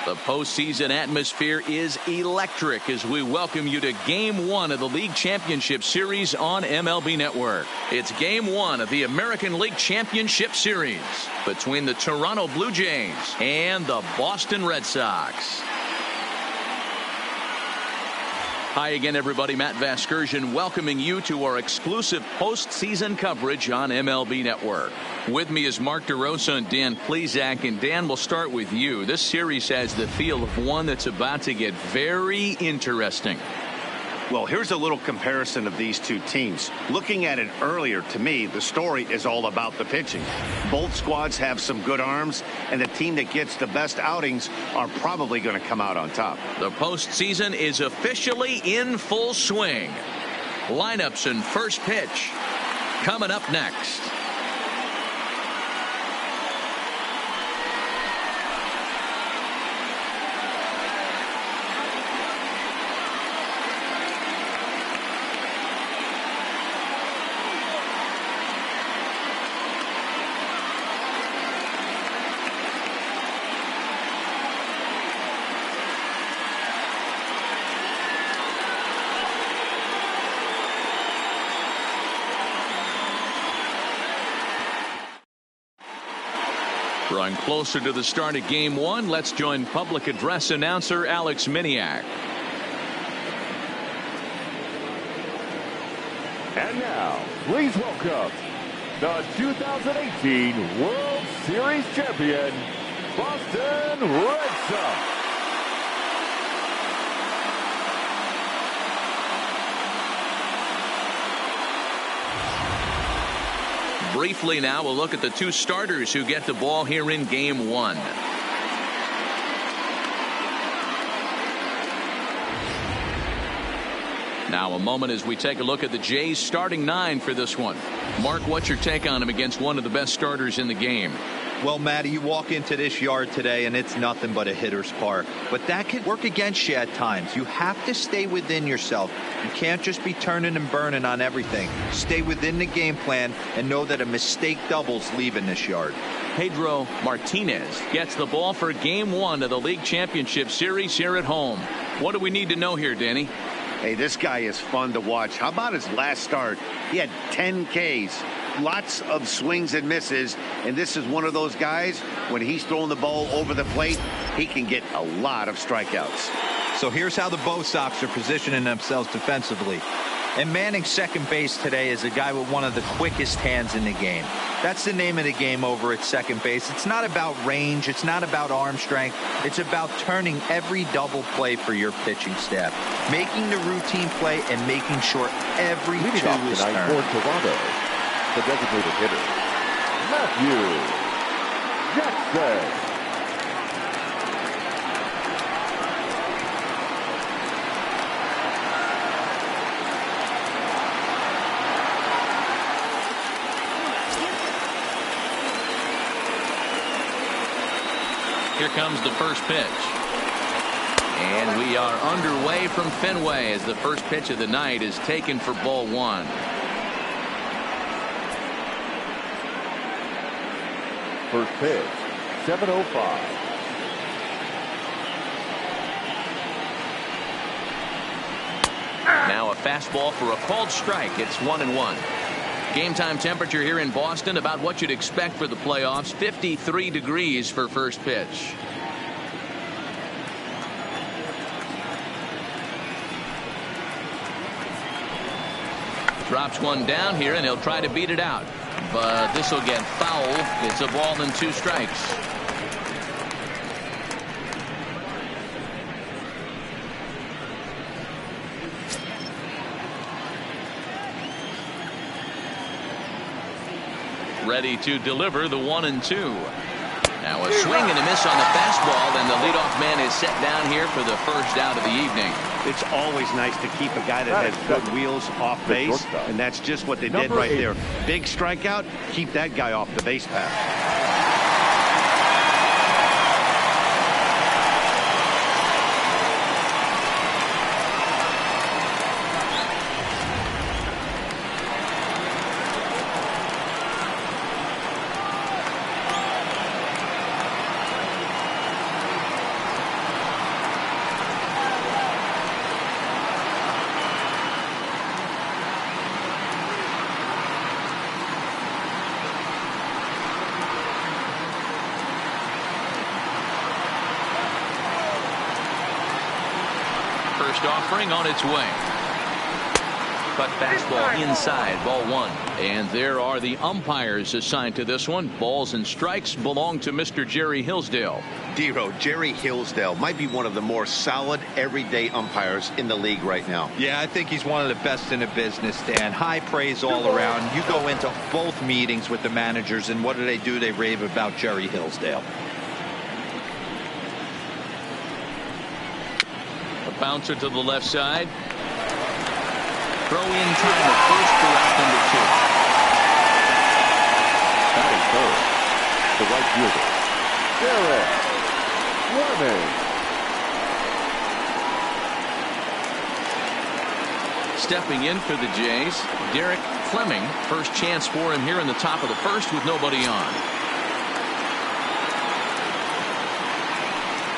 The postseason atmosphere is electric as we welcome you to Game 1 of the League Championship Series on MLB Network. It's Game 1 of the American League Championship Series between the Toronto Blue Jays and the Boston Red Sox. Hi again, everybody. Matt Vasgersian welcoming you to our exclusive postseason coverage on MLB Network. With me is Mark DeRosa and Dan Plesac. And Dan, we'll start with you. This series has the feel of one that's about to get very interesting. Well, here's a little comparison of these two teams. Looking at it earlier, to me, the story is all about the pitching. Both squads have some good arms, and the team that gets the best outings are probably going to come out on top. The postseason is officially in full swing. Lineups and first pitch coming up next. Drawing closer to the start of Game 1, let's join public address announcer Alex Miniak. And now, please welcome the 2018 World Series champion, Boston Red Sox. Briefly now, we'll look at the two starters who get the ball here in Game 1. Now a moment as we take a look at the Jays starting 9 for this one. Mark, what's your take on him against one of the best starters in the game? Well, Matty, you walk into this yard today and it's nothing but a hitter's park. But that can work against you at times. You have to stay within yourself. You can't just be turning and burning on everything. Stay within the game plan and know that a mistake doubles leaving this yard. Pedro Martinez gets the ball for Game 1 of the League Championship Series here at home. What do we need to know here, Danny? Hey, this guy is fun to watch. How about his last start? He had 10 Ks. Lots of swings and misses, and this is one of those guys, when he's throwing the ball over the plate, he can get a lot of strikeouts. So here's how the Bo Sox are positioning themselves defensively. And manning second base today is a guy with one of the quickest hands in the game. That's the name of the game over at second base. It's not about range. It's not about arm strength. It's about turning every double play for your pitching staff, making the routine play and making sure every two is turned. For Toronto, the designated hitter, Matthew Jackson. Here comes the first pitch. And we are underway from Fenway as the first pitch of the night is taken for ball 1. First pitch, 7:05. Now a fastball for a called strike. It's 1-1. Game time temperature here in Boston about what you'd expect for the playoffs. 53 degrees for first pitch. Drops one down here and he'll try to beat it out. But this will get foul. It's a ball and 2 strikes. Ready to deliver the 1-2. Now a swing and a miss on the fastball, and the leadoff man is set down here for the first out of the evening. It's always nice to keep a guy that has good wheels off base, and that's just what they did right there. Big strikeout, keep that guy off the base path. First offering on its way. Cut fastball inside, ball one. And there are the umpires assigned to this one. Balls and strikes belong to Mr. Jerry Hillsdale. Dero, Jerry Hillsdale might be one of the more solid everyday umpires in the league right now. Yeah, I think he's one of the best in the business, Dan. High praise all around. You go into both meetings with the managers, and what do? They rave about Jerry Hillsdale. A bouncer to the left side. Throw in time at first for out number two. Batting third, the right fielder, Derek Fleming. Stepping in for the Jays, Derek Fleming. First chance for him here in the top of the first with nobody on.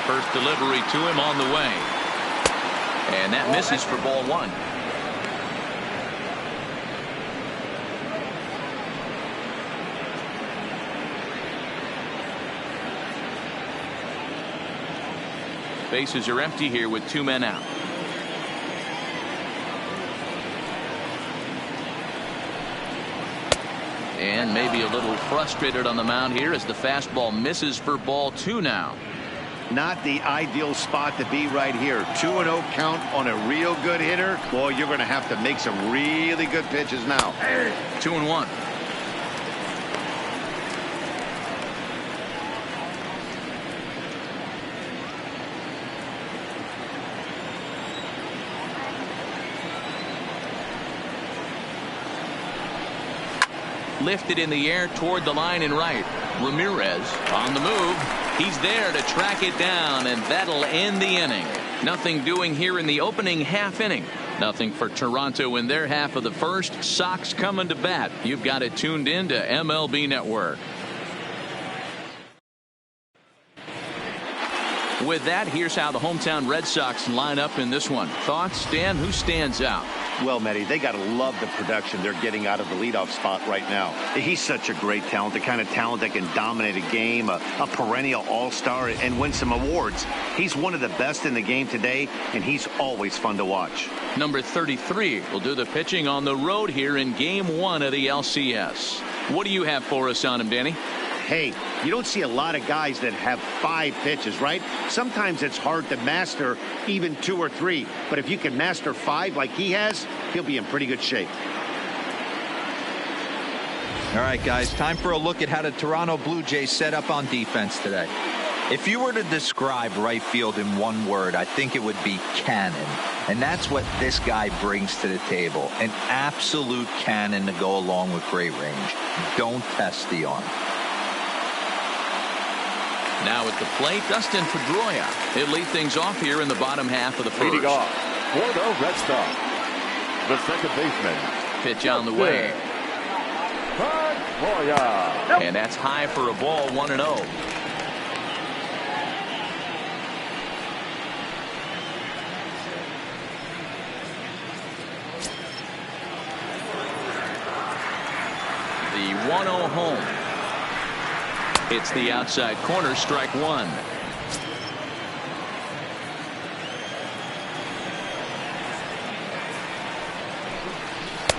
First delivery to him on the way. And that misses for ball one. Bases are empty here with two men out. And maybe a little frustrated on the mound here as the fastball misses for ball two now. Not the ideal spot to be right here. 2-0 count on a real good hitter. Boy, you're going to have to make some really good pitches now. 2-1. Lifted in the air toward the line and right. Ramirez on the move. He's there to track it down, and that'll end the inning. Nothing doing here in the opening half inning. Nothing for Toronto in their half of the first. Sox coming to bat. You've got it tuned in to MLB Network. With that, here's how the hometown Red Sox line up in this one. Thoughts, Dan? Who stands out? Well, Matty, they got to love the production they're getting out of the leadoff spot right now. He's such a great talent, the kind of talent that can dominate a game, a perennial all-star, and win some awards. He's one of the best in the game today, and he's always fun to watch. Number 33 will do the pitching on the road here in Game 1 of the LCS. What do you have for us on him, Danny? Hey, you don't see a lot of guys that have 5 pitches, right? Sometimes it's hard to master even 2 or 3. But if you can master 5 like he has, he'll be in pretty good shape. All right, guys, time for a look at how the Toronto Blue Jays set up on defense today. If you were to describe right field in one word, I think it would be cannon. And that's what this guy brings to the table. An absolute cannon to go along with great range. Don't test the arm. Now at the plate, Dustin Pedroia. He'll lead things off here in the bottom half of the first. Leading off for the Red Sox, the second baseman. Pitch on the way. Pedroia. And that's high for a ball, 1-0. The 1-0 home. It's the outside corner, strike one.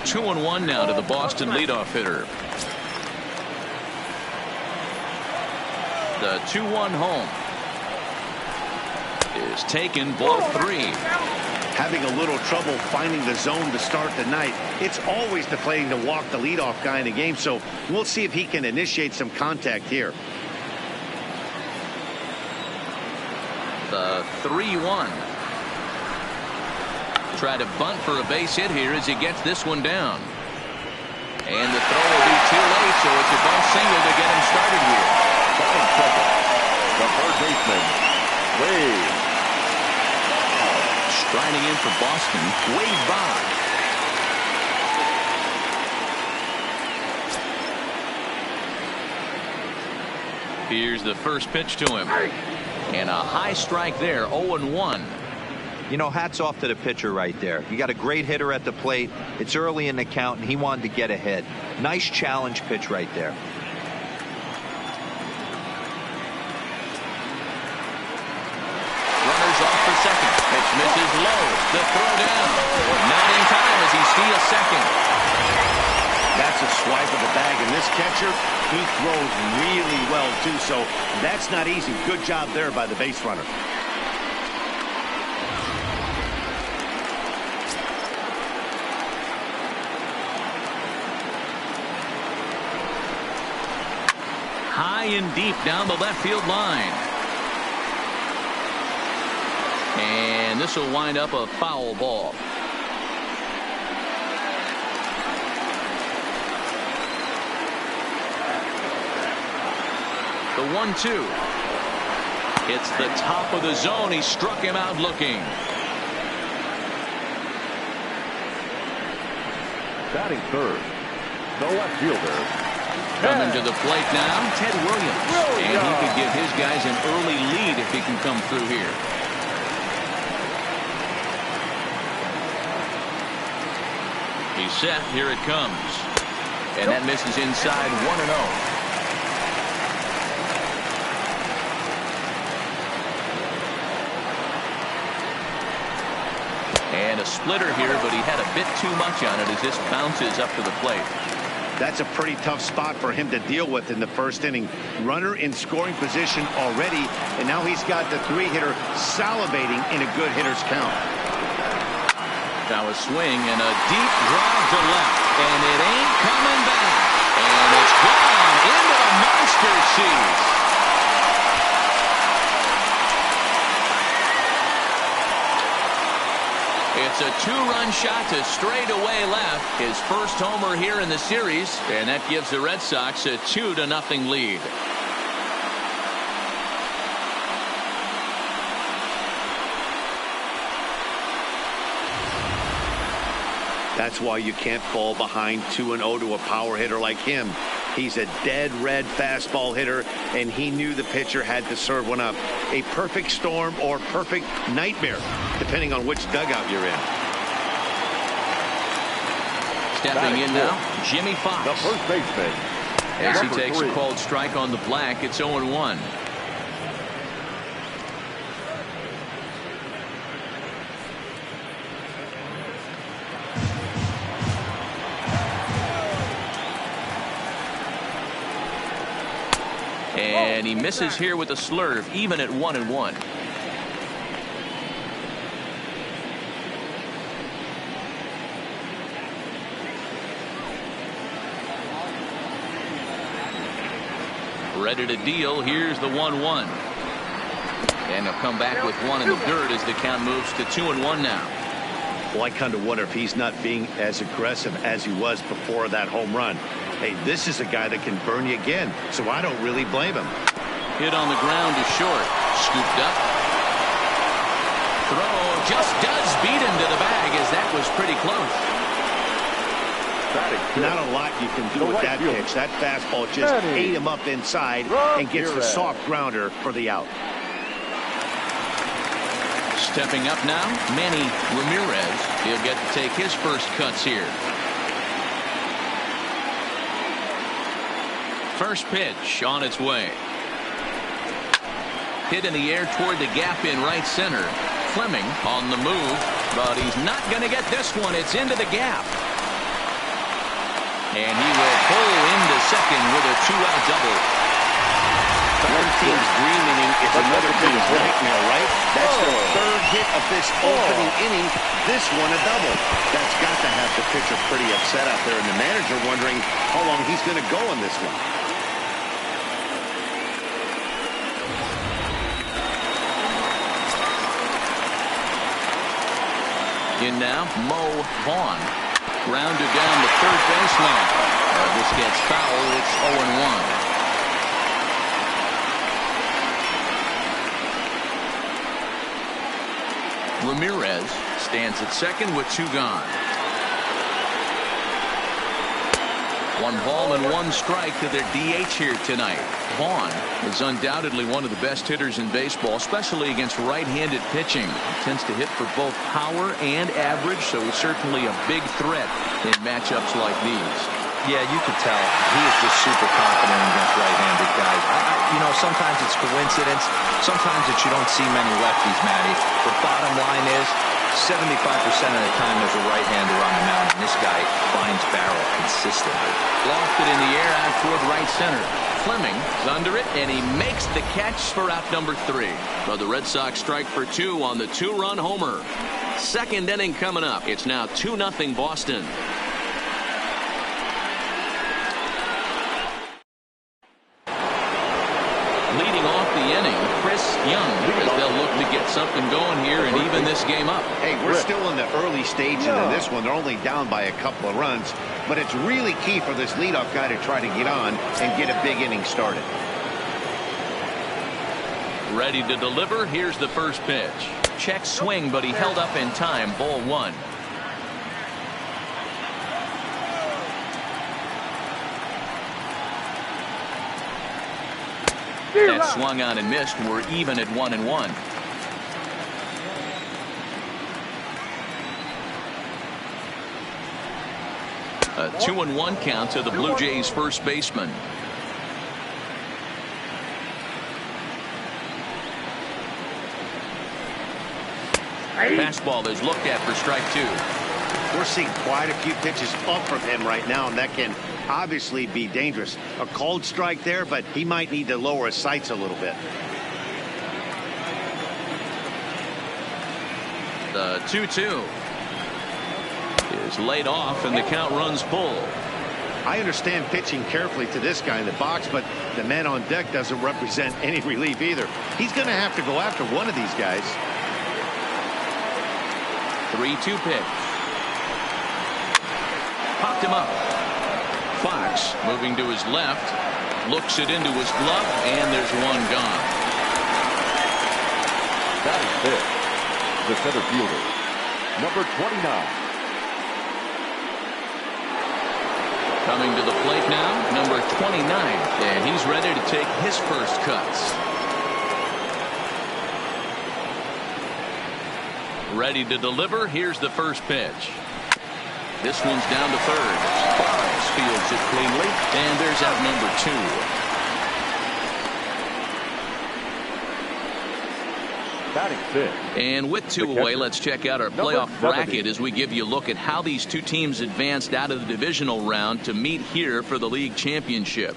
Two and one now to the Boston leadoff hitter. The 2-1 home is taken, ball 3. Having a little trouble finding the zone to start the night. It's always deflating to walk the leadoff guy in the game, so we'll see if he can initiate some contact here. The 3-1. Try to bunt for a base hit here as he gets this one down. And the throw will be too late, so it's a bunt single to get him started here. Batting second, the third baseman, Wade. Striding in for Boston, Wade Boggs. Here's the first pitch to him. And a high strike there, 0-1. You know, hats off to the pitcher right there. You got a great hitter at the plate. It's early in the count, and he wanted to get ahead. Nice challenge pitch right there. Runners off for second. Pitch misses low. The throw down. Not in time as he steals second. That's a swipe of the bag, and this catcher, he throws really well, too, so that's not easy. Good job there by the base runner. High and deep down the left field line. And this will wind up a foul ball. The 1-2. It's the top of the zone. He struck him out looking. Batting third, the left fielder. Coming to the plate now, Ted Williams. And he could give his guys an early lead if he can come through here. He's set. Here it comes. And that misses inside 1-0. And a splitter here, but he had a bit too much on it as this bounces up to the plate. That's a pretty tough spot for him to deal with in the first inning. Runner in scoring position already, and now he's got the three-hitter salivating in a good hitter's count. Now a swing and a deep drive to left, and it ain't coming back. And it's gone into the monster seats. It's a two-run shot to straightaway left. His first homer here in the series, and that gives the Red Sox a 2-0 lead. That's why you can't fall behind 2-0 to a power hitter like him. He's a dead red fastball hitter, and he knew the pitcher had to serve one up. A perfect storm or perfect nightmare, depending on which dugout you're in. Stepping in now, Jimmy Fox. The first baseman. As he takes a called strike on the black, it's 0-1. And he misses here with a slurve, even at 1-1. Ready to deal. Here's the 1-1. And he'll come back with one in the dirt as the count moves to 2-1 now. Well, I kind of wonder if he's not being as aggressive as he was before that home run. Hey, this is a guy that can burn you again, so I don't really blame him. Hit on the ground to short. Scooped up. Throw just does beat him to the bag as that was pretty close. Not a lot you can do with that pitch. That fastball just ate him up inside and gets the soft grounder for the out. Stepping up now, Manny Ramirez. He'll get to take his first cuts here. First pitch on its way. Hit in the air toward the gap in right center. Fleming on the move, but he's not going to get this one. It's into the gap. And he will pull into second with a two-out double. Third team's green inning is another big nightmare, right? That's the third hit of this opening inning. This one a double. That's got to have the pitcher pretty upset out there, and the manager wondering how long he's going to go on this one. In now, Mo Vaughn. Grounded down the third baseline. This gets foul. It's 0-1. Ramirez stands at second with two gone. 1 ball and 1 strike to their DH here tonight. Vaughn is undoubtedly one of the best hitters in baseball, especially against right-handed pitching. He tends to hit for both power and average, so he's certainly a big threat in matchups like these. Yeah, you could tell. He is just super confident against right-handed guys. You know, sometimes it's coincidence. Sometimes it's you don't see many lefties, Matty. But bottom line is, 75% of the time there's a right-hander on the mound, and this guy finds barrel consistently. Lofted in the air out toward right center. Fleming's under it, and he makes the catch for out number 3. But the Red Sox strike for 2 on the 2-run homer. Second inning coming up. It's now 2-0 Boston. Leading off the inning, Chris Young, as they'll look to get something going here and even this game up. Hey, we're still in the early stages of this one. They're only down by a couple of runs, but it's really key for this leadoff guy to try to get on and get a big inning started. Ready to deliver. Here's the first pitch. Check swing, but he held up in time. Ball 1. That swung on and missed. We're even at 1-1. A 2-1 count to the Blue Jays first baseman. Fastball is looked at for strike 2. We're seeing quite a few pitches up from him right now, and that can obviously be dangerous. A called strike there, but he might need to lower his sights a little bit. The 2-2 is laid off, and the count runs full. I understand pitching carefully to this guy in the box, but the man on deck doesn't represent any relief either. He's going to have to go after one of these guys. 3-2 pitch. Popped him up. Fox moving to his left, looks it into his glove, and there's one gone. That is big. The center fielder, number 29. Coming to the plate now, number 29, and he's ready to take his first cuts. Ready to deliver. Here's the first pitch. This one's down to third. Barnes fields it cleanly, and there's out number 2. Batting fifth. And with 2 away, let's check out our playoff bracket as we give you a look at how these 2 teams advanced out of the divisional round to meet here for the league championship.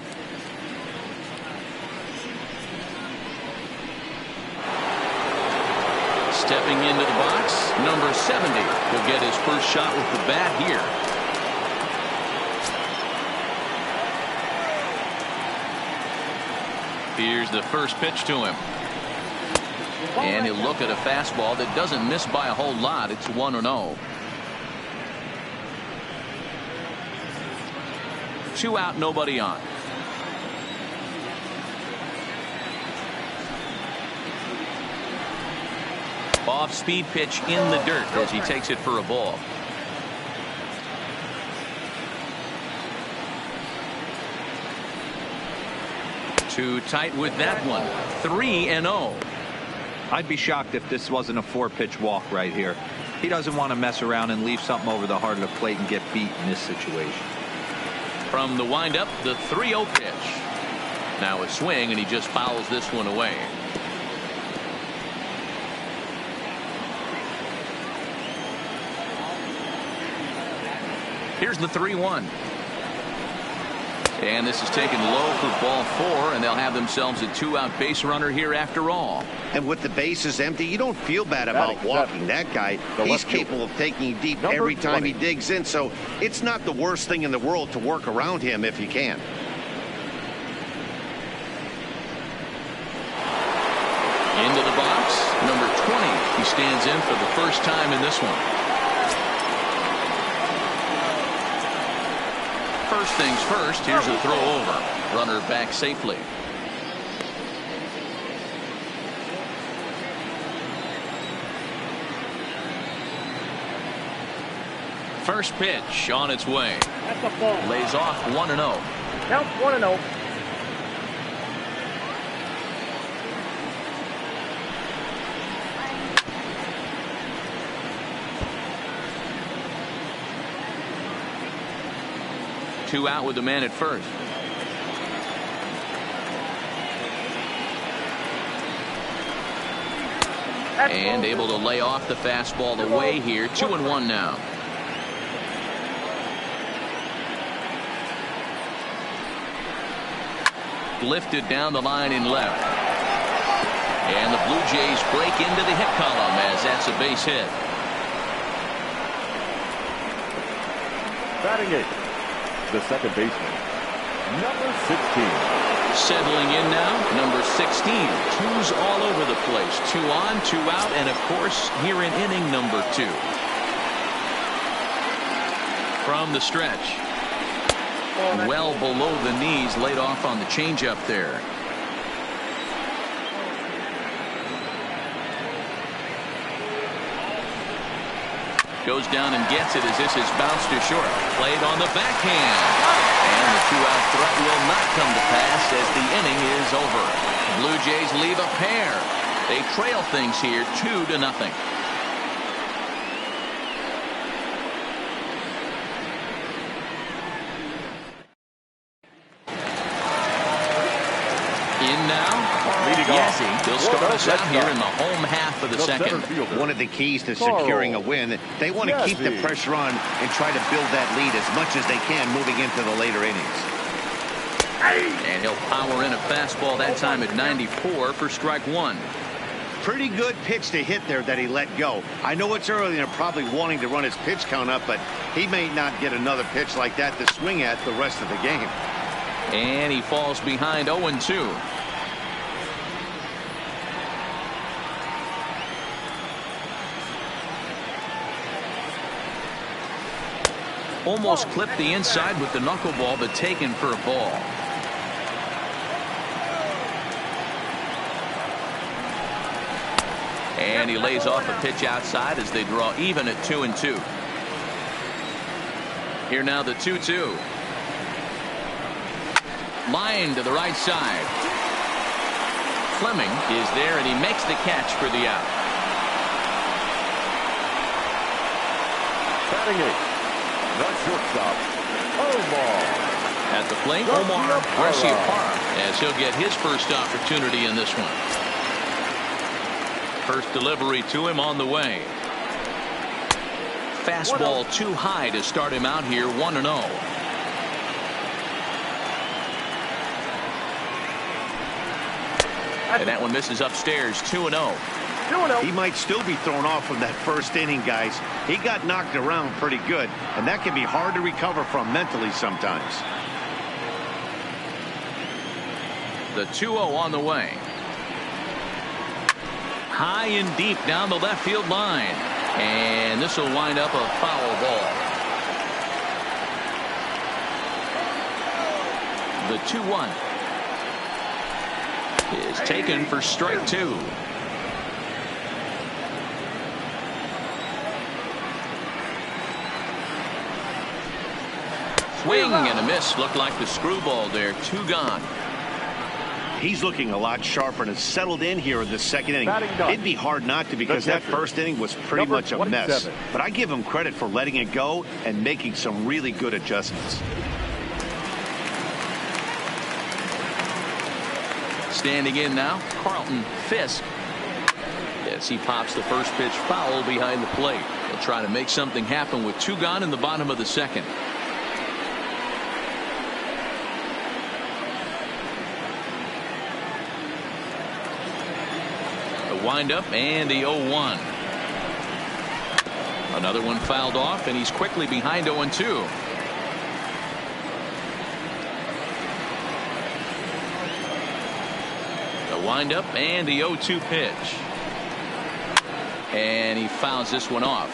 Stepping into the box, number 70 will get his first shot with the bat here. Here's the first pitch to him. And he'll look at a fastball that doesn't miss by a whole lot. It's 1-0. 2 out, nobody on. Off-speed pitch in the dirt as he takes it for a ball. Too tight with that one. 3-0. I'd be shocked if this wasn't a 4-pitch walk right here. He doesn't want to mess around and leave something over the heart of the plate and get beat in this situation. From the windup, the 3-0 pitch. Now a swing, and he just fouls this one away. Here's the 3-1. And this is taken low for ball 4, and they'll have themselves a 2-out base runner here after all. And with the bases empty, you don't feel bad about walking that guy. He's capable of taking deep every time he digs in, so it's not the worst thing in the world to work around him if you can. Into the box, number 20. He stands in for the first time in this one. First things first, here's a throw over. Runner back safely. First pitch on its way. That's a ball. Lays off 1-0. Counts 1-0. 2 out with the man at first. And able to lay off the fastball away here. 2-1 now. Lifted down the line in left. And the Blue Jays break into the hit column as that's a base hit. Batting 8th, the second baseman, number 16. Settling in now, number 16. 2s all over the place. 2 on, 2 out, and of course here in inning number 2. From the stretch. Well below the knees, laid off on the changeup there. Goes down and gets it as this is bounced to short. Played on the backhand. And the 2-out threat will not come to pass as the inning is over. Blue Jays leave a pair. They trail things here 2-0. In now. Yes, he'll start us out here in the home half of the second. One of the keys to securing a win, they want to keep the pressure on and try to build that lead as much as they can moving into the later innings. And he'll power in a fastball that time at 94 for strike 1. Pretty good pitch to hit there that he let go. I know it's early and they're probably wanting to run his pitch count up, but he may not get another pitch like that to swing at the rest of the game. And he falls behind 0-2. Almost clipped the inside with the knuckleball, but taken for a ball. And he lays off a pitch outside as they draw even at 2-2. Here now the 2-2. Line to the right side. Fleming is there and he makes the catch for the out. Batting 8th, the shortstop, Omar. At the plate, Omar Garciaparra, as he'll get his first opportunity in this one. First delivery to him on the way. Fastball too high to start him out here 1-0. And that one misses upstairs 2-0. He might still be thrown off from that first inning, guys. He got knocked around pretty good, and that can be hard to recover from mentally sometimes. The 2-0 on the way. High and deep down the left field line. And this will wind up a foul ball. The 2-1 is taken for strike 2. Swing and a miss. Looked like the screwball there. 2 gone. He's looking a lot sharper and has settled in here in the second inning. It'd be hard not to because that first inning was pretty much a mess. But I give him credit for letting it go and making some really good adjustments. Standing in now, Carlton Fisk. As he pops the first pitch foul behind the plate. He'll try to make something happen with 2 gone in the bottom of the second. Wind up and the 0-1. Another one fouled off and he's quickly behind 0-2. The wind up and the 0-2 pitch. And he fouls this one off.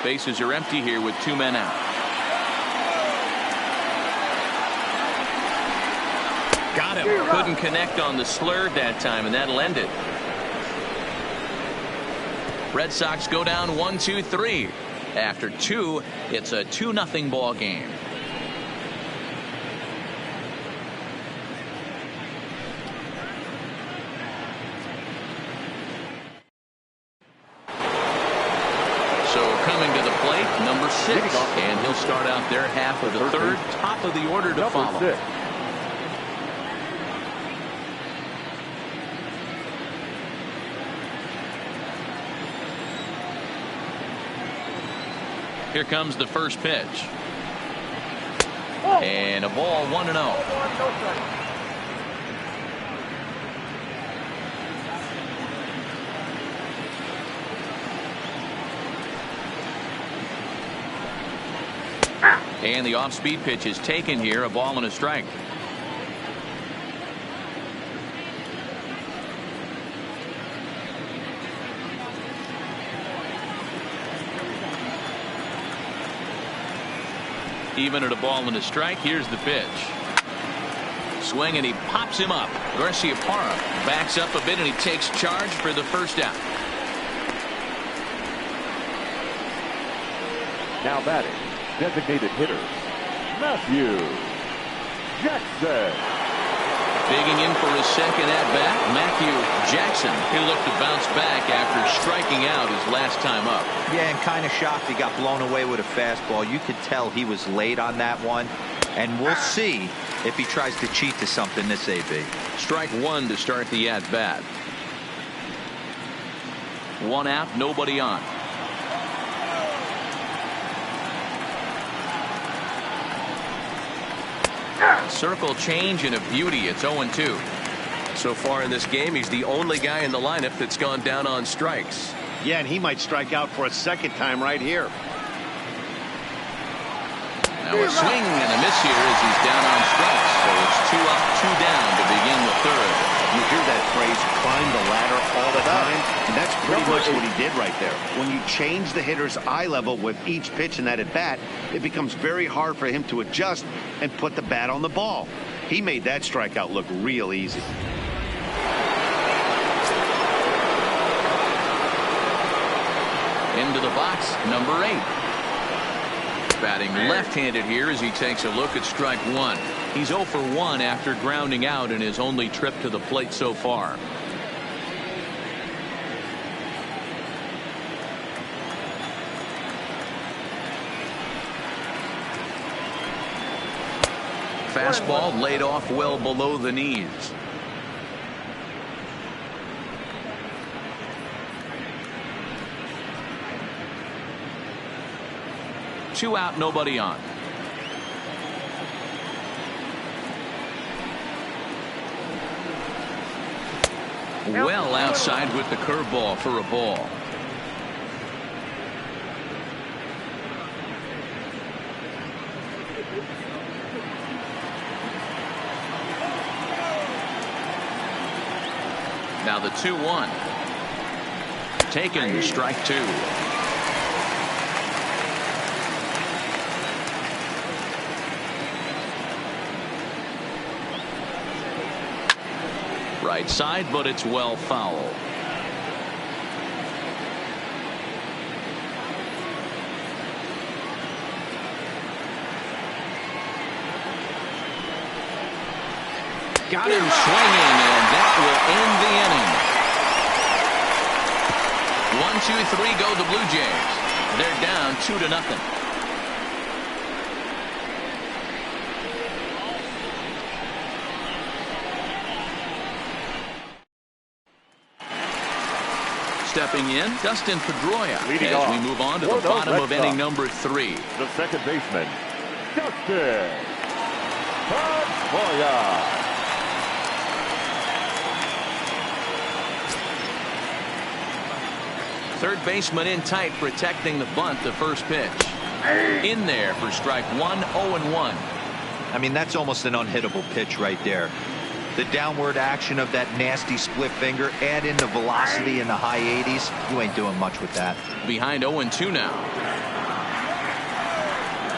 Bases are empty here with 2 men out. Got him. Couldn't connect on the slurve that time, and that'll end it. Red Sox go down 1-2-3. After 2, it's a 2-0 ball game. So coming to the plate, number 6, and he'll start out their half of the third. Top of the order to follow. 6. Here comes the first pitch. And a ball, 1-0. And the off-speed pitch is taken here, a ball and a strike. Even at a ball and a strike, here's the pitch. Swing, and he pops him up. Garciaparra backs up a bit, and he takes charge for the first out. Now batting, designated hitter, Matthew Jackson. Digging in for his second at-bat, Matthew Jackson. He looked to bounce back after striking out his last time up. Yeah, and kind of shocked he got blown away with a fastball. You could tell he was late on that one. And we'll see if he tries to cheat to something this AB. Strike one to start the at-bat. 1 out, nobody on. Circle change and a beauty. It's 0-2. So far in this game, he's the only guy in the lineup that's gone down on strikes. Yeah, and he might strike out for a second time right here. Now a swing and a miss here as he's down on strikes. So it's 2 up, 2 down to begin the third. You hear that phrase, climb the ladder, all the time, and that's pretty much what he did right there. When you change the hitter's eye level with each pitch in that at-bat, it becomes very hard for him to adjust and put the bat on the ball. He made that strikeout look real easy. Into the box, number 8. Batting left-handed here as he takes a look at strike one. He's 0 for 1 after grounding out in his only trip to the plate so far. Fastball laid off well below the knees. Two out, nobody on. Well outside with the curveball for a ball. Now the 2-1. Taken, strike 2. Right side, but it's well foul. Got him swinging, and that will end the inning. 1-2-3 go the Blue Jays. They're down 2-0. Stepping in, Dustin Pedroia, Leading as off we move on to for the the bottom Red of inning Sox. number 3. The second baseman, Dustin Pedroia. Third baseman in tight, protecting the bunt. The first pitch in there for strike 1. 0-1. I mean, that's almost an unhittable pitch right there. The downward action of that nasty split finger, add in the velocity in the high 80s. You ain't doing much with that. Behind 0-2 now.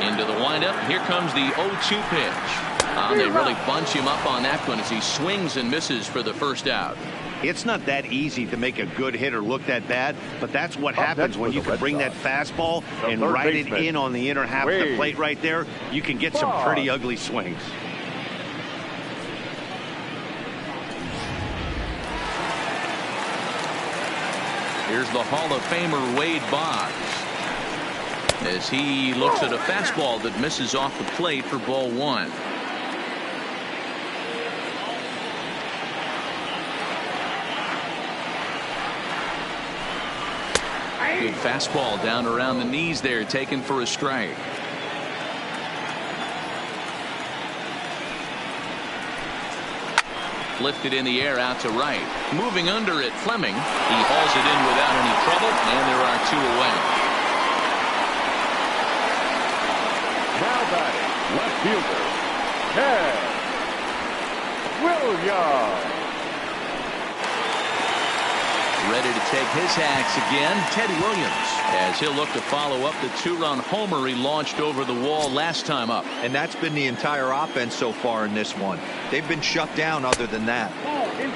Into the windup. Here comes the 0-2 pitch. They really bunch him up on that one as he swings and misses for the first out. It's not that easy to make a good hitter look that bad, but that's what happens when you can bring that fastball and ride it in on the inner half of the plate right there. You can get some pretty ugly swings. Here's the Hall of Famer Wade Boggs. as he looks at a fastball that misses off the plate for ball one. Good fastball down around the knees there, taken for a strike. Lifted in the air out to right. Moving under it, Fleming. He hauls it in without any trouble, and there are two away. Now batting, left fielder, Ted Williams. Ready to take his hacks again, Ted Williams, as he'll look to follow up the two-run homer he launched over the wall last time up. And that's been the entire offense so far in this one. They've been shut down other than that.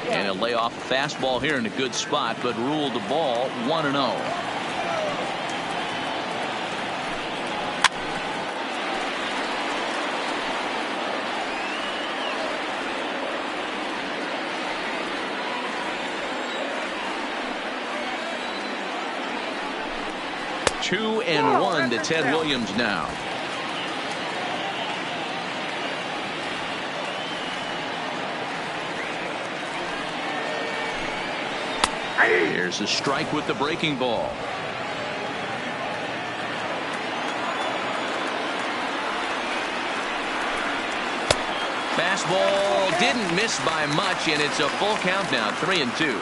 And he'll lay off a fastball here in a good spot, but ruled the ball 1-0. 2-1 to Ted Williams now. Here's a strike with the breaking ball. Fastball didn't miss by much, and it's a full count now, 3-2.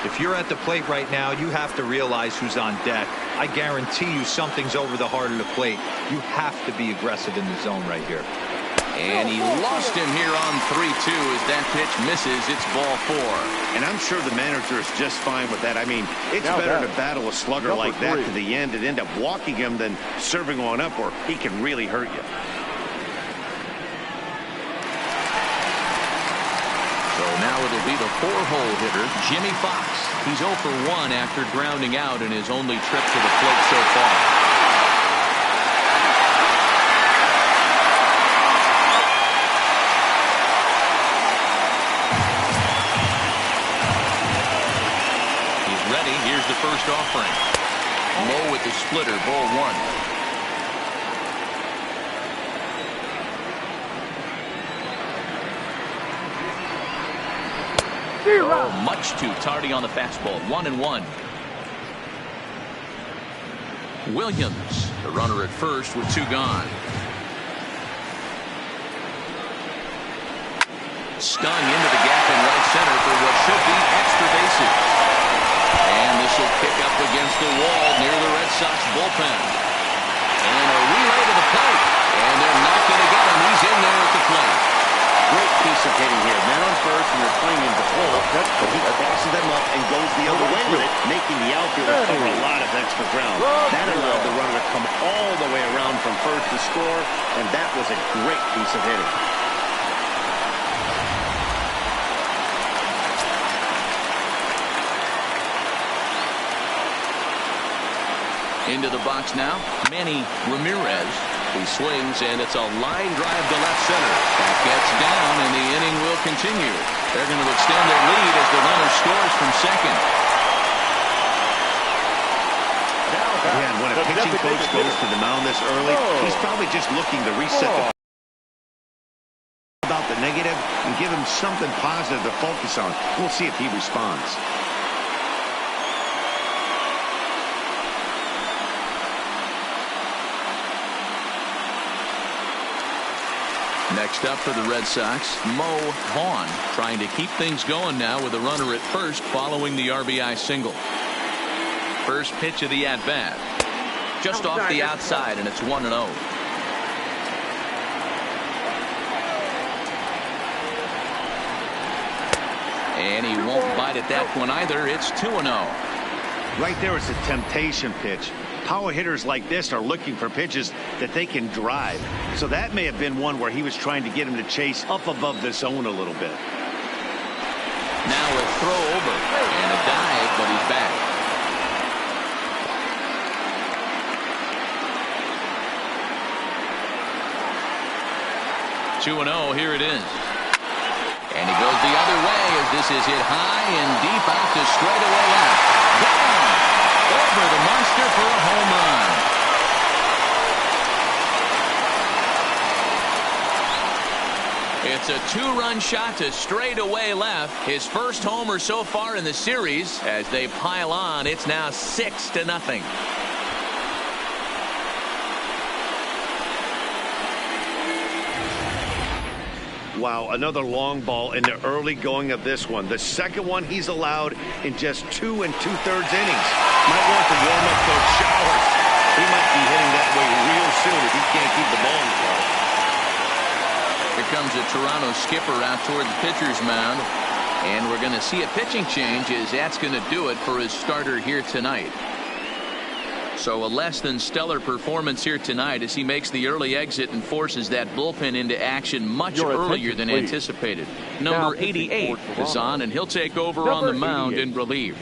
If you're at the plate right now, you have to realize who's on deck. I guarantee you something's over the heart of the plate. You have to be aggressive in the zone right here. And he lost him here on 3-2 as that pitch misses. It's ball 4. And I'm sure the manager is just fine with that. I mean, it's better to battle a slugger like that to the end and end up walking him than serving one up where he can really hurt you. So now it'll be the 4-hole hitter, Jimmy Fox. He's 0 for 1 after grounding out in his only trip to the plate so far. Here's the first offering. Low with the splitter, ball 1. Oh, much too tardy on the fastball. 1-1. Williams, the runner at first with 2 gone. Stung into the gap in right center for what should be extra bases. And this will kick up against the wall near the Red Sox bullpen. And a relay to the plate. And they're not going to get him. He's in there at the plate. Great piece of hitting here. Man on first, and they're playing him to pull. But he crosses them up and goes the other way with it, making the outfielder cover a lot of extra ground. That allowed the runner to come all the way around from first to score, and that was a great piece of hitting. Into the box now, Manny Ramirez. He swings, and it's a line drive to left center. That gets down, and the inning will continue. They're going to extend their lead as the runner scores from second. Yeah, and when a pitching coach goes to the mound this early, he's probably just looking to reset the about the negative and give him something positive to focus on. We'll see if he responds. Next up for the Red Sox, Mo Vaughn, trying to keep things going now with a runner at first following the RBI single. First pitch of the at-bat. Just off the outside, and it's 1-0. And he won't bite at that one either. It's 2-0. Right there, it's a temptation pitch. Power hitters like this are looking for pitches that they can drive. So that may have been one where he was trying to get him to chase up above the zone a little bit. Now a throw over and a dive, but he's back. (2-0). Here it is. And he goes the other way as this is hit high and deep out to straightaway left. Gone! Over the monster for a home run. It's a two-run shot to straightaway left. His first homer so far in the series. As they pile on, it's now 6-0. Wow, another long ball in the early going of this one. The second one he's allowed in just 2 2/3 innings. Might want to warm up those showers. He might be hitting that way real soon if he can't keep the ball in the park. Here comes a Toronto skipper out toward the pitcher's mound. And we're going to see a pitching change as that's going to do it for his starter here tonight. So a less than stellar performance here tonight as he makes the early exit and forces that bullpen into action much earlier than anticipated. Number 88 is on, and he'll take over on the mound in relief.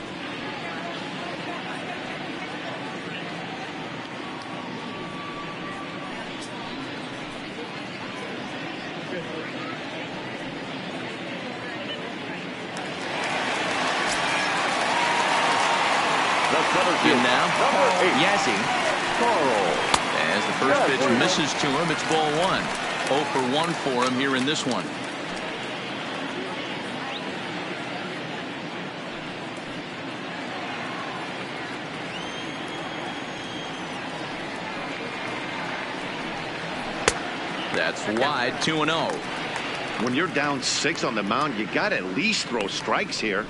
In now, Yazzie. As the first pitch misses to him, it's ball 1. 0 for 1 for him here in this one. That's wide, 2-0. When you're down 6 on the mound, you got to at least throw strikes here.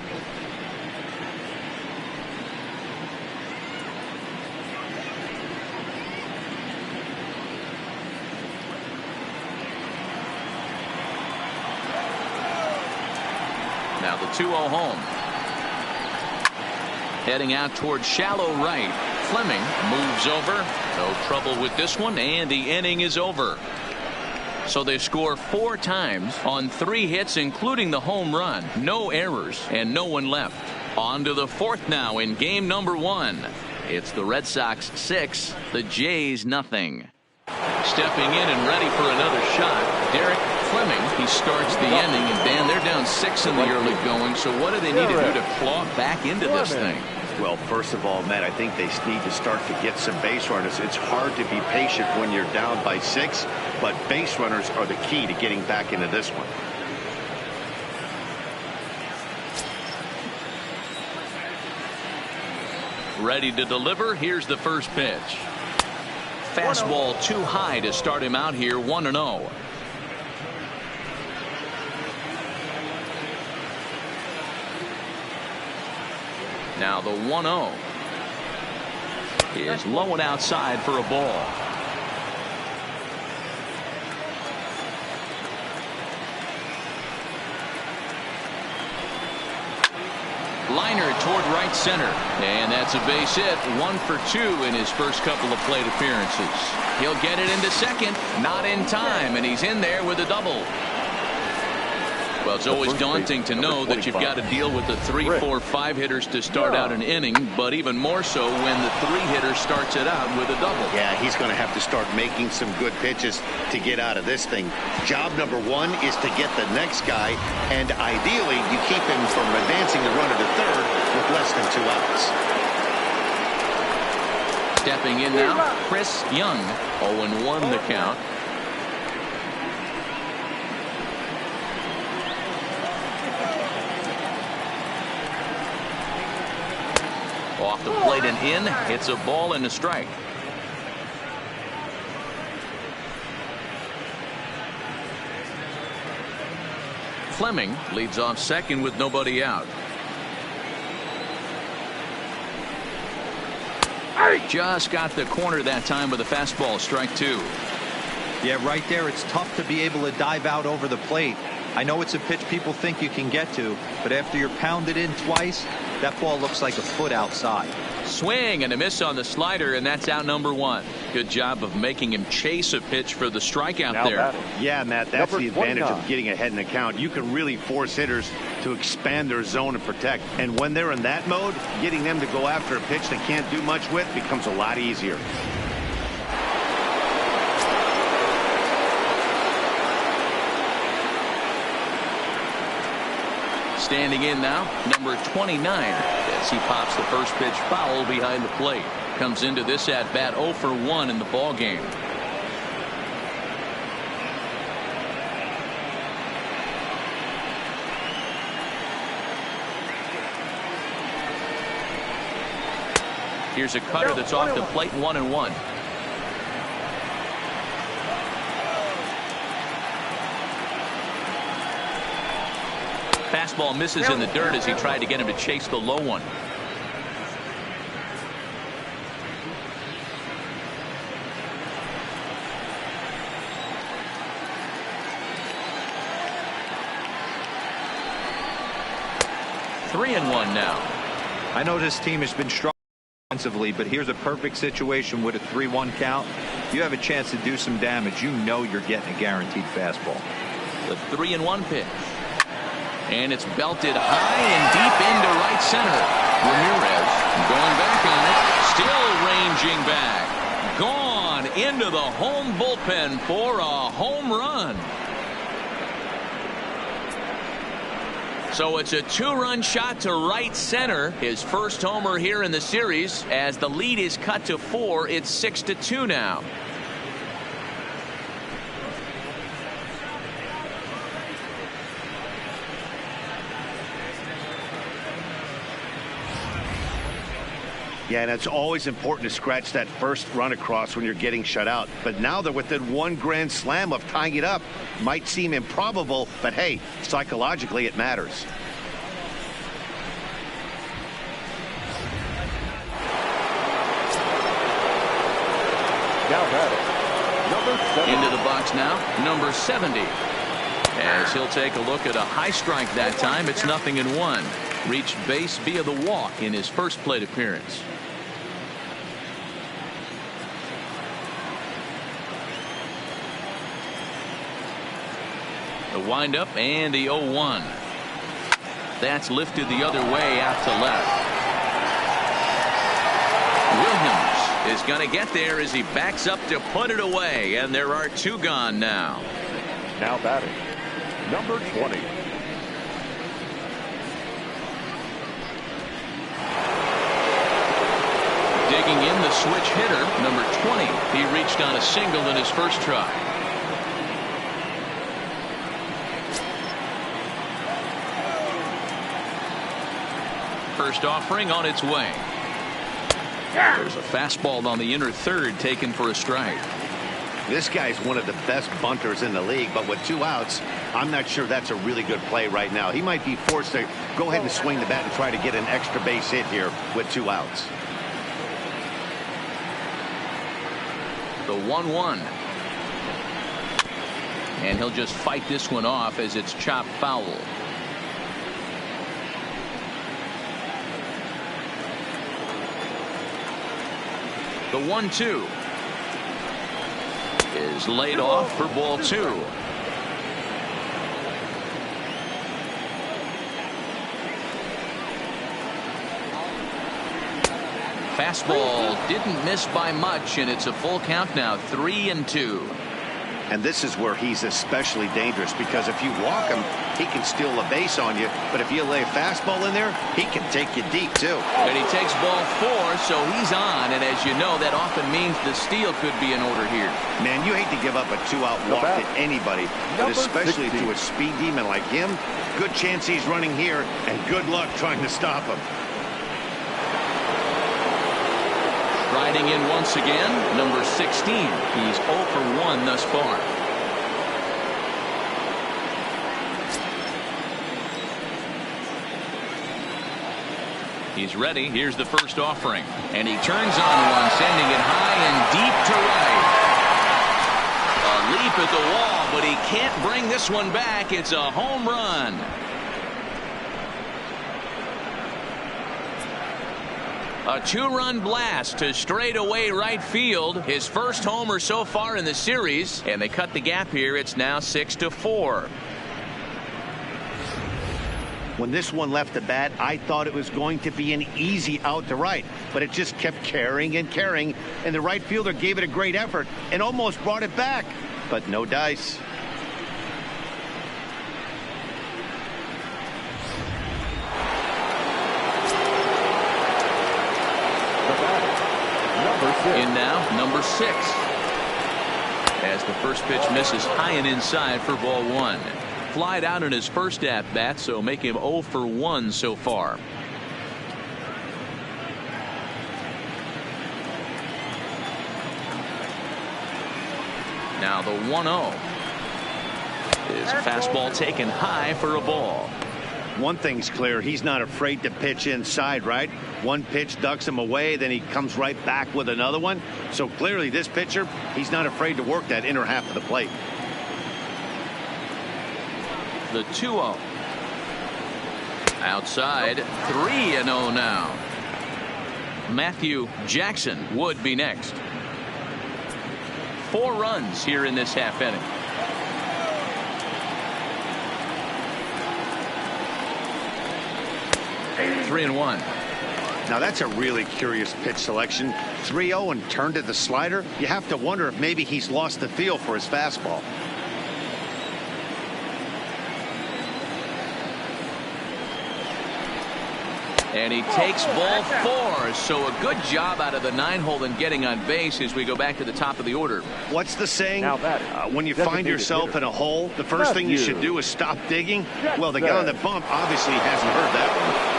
Now the 2-0 home. Heading out towards shallow right. Fleming moves over. No trouble with this one, and the inning is over. So they score 4 times on 3 hits, including the home run. No errors and no one left. On to the 4th now in game number 1. It's the Red Sox 6, the Jays nothing. Stepping in and ready for another shot, Derek Fleming. He starts the inning, and Dan, they're down 6 in the early going. So what do they need to do to claw back into this thing? Well, first of all, Matt, I think they need to start to get some base runners. It's hard to be patient when you're down by 6, but base runners are the key to getting back into this one. Ready to deliver. Here's the first pitch. Fastball too high to start him out here, 1-0. Now the 1-0 is low and outside for a ball. Liner toward right center, and that's a base hit. 1 for 2 in his first couple of plate appearances. He'll get it into second, not in time, and he's in there with a double. Well, it's always daunting to know that you've got to deal with the 3, 4, 5 hitters to start out an inning, but even more so when the 3 hitter starts it out with a double. Yeah, he's going to have to start making some good pitches to get out of this thing. Job number 1 is to get the next guy, and ideally you keep him from advancing the runner to third with less than 2 outs. Stepping in now, Chris Young. 0-1 the count. Off the plate and in. It's a ball and a strike. Fleming leads off second with nobody out. Just got the corner that time with a fastball, strike 2. Yeah, right there, it's tough to be able to dive out over the plate. I know it's a pitch people think you can get to, but after you're pounded in twice, that ball looks like a foot outside. Swing and a miss on the slider, and that's out number 1. Good job of making him chase a pitch for the strikeout there. Yeah, Matt, that's the advantage of getting ahead in the count. You can really force hitters to expand their zone and protect. And when they're in that mode, getting them to go after a pitch they can't do much with becomes a lot easier. Standing in now, number 29, as he pops the first pitch foul behind the plate. Comes into this at bat 0 for 1 in the ball game. Here's a cutter that's off the plate, 1-1. Fastball misses in the dirt as he tried to get him to chase the low one. Three and one now. I know this team has been strong offensively, but here's a perfect situation with a 3-1 count. You have a chance to do some damage. You know you're getting a guaranteed fastball. The 3-1 pitch. And it's belted high and deep into right center. Ramirez going back on it. Still ranging back. Gone into the home bullpen for a home run. So it's a 2-run shot to right center. His first homer here in the series. As the lead is cut to 4, it's 6-2 now. Yeah, and it's always important to scratch that first run across when you're getting shut out. But now they're within one grand slam of tying it up. Might seem improbable, but hey, psychologically it matters. Now batting, number 70. Into the box now, number 70. As he'll take a look at a high strike that time. It's 0-1. Reached base via the walk in his first plate appearance. The windup and the 0-1. That's lifted the other way out to left. Williams is going to get there as he backs up to put it away, and there are 2 gone now. Now batting, number 20. Digging in, the switch hitter, number 20. He reached on a single in his first try. First offering on its way. There's a fastball on the inner third taken for a strike. This guy's one of the best bunters in the league, but with 2 outs, I'm not sure that's a really good play right now. He might be forced to go ahead and swing the bat and try to get an extra base hit here with 2 outs. The 1-1. And he'll just fight this one off as it's chopped foul. The 1-2 is laid off for ball 2. Fastball didn't miss by much, and it's a full count now, 3-2. And this is where he's especially dangerous, because if you walk him, he can steal a base on you. But if you lay a fastball in there, he can take you deep, too. And he takes ball 4, so he's on. And as you know, that often means the steal could be in order here. Man, you hate to give up a 2-out walk to anybody, but especially to a speed demon like him. Good chance he's running here, and good luck trying to stop him. Riding in once again, number 16. He's 0 for 1 thus far. He's ready. Here's the first offering. And he turns on one, sending it high and deep to right. A leap at the wall, but he can't bring this one back. It's a home run. A 2-run blast to straightaway right field. His first homer so far in the series, and they cut the gap here. It's now 6-4. When this one left the bat, I thought it was going to be an easy out to right, but it just kept carrying and carrying, and the right fielder gave it a great effort and almost brought it back, but no dice. In now, number 6. As the first pitch misses high and inside for ball 1. Flied out in his first at-bat, so make him 0 for 1 so far. Now the 1-0 is fastball taken high for a ball. One thing's clear, he's not afraid to pitch inside, right? One pitch ducks him away, then he comes right back with another one. So clearly this pitcher, he's not afraid to work that inner half of the plate. The 2-0. Outside, 3-0 now. Matthew Jackson would be next. 4 runs here in this half inning. Three and 1. Now that's a really curious pitch selection. 3-0 and turned to the slider. You have to wonder if maybe he's lost the feel for his fastball. And he takes ball 4. So a good job out of the 9-hole in getting on base as we go back to the top of the order. What's the saying? Now batting, when you find yourself in a hole, the first thing you should do is stop digging. Well, the guy on the bump obviously hasn't heard that one.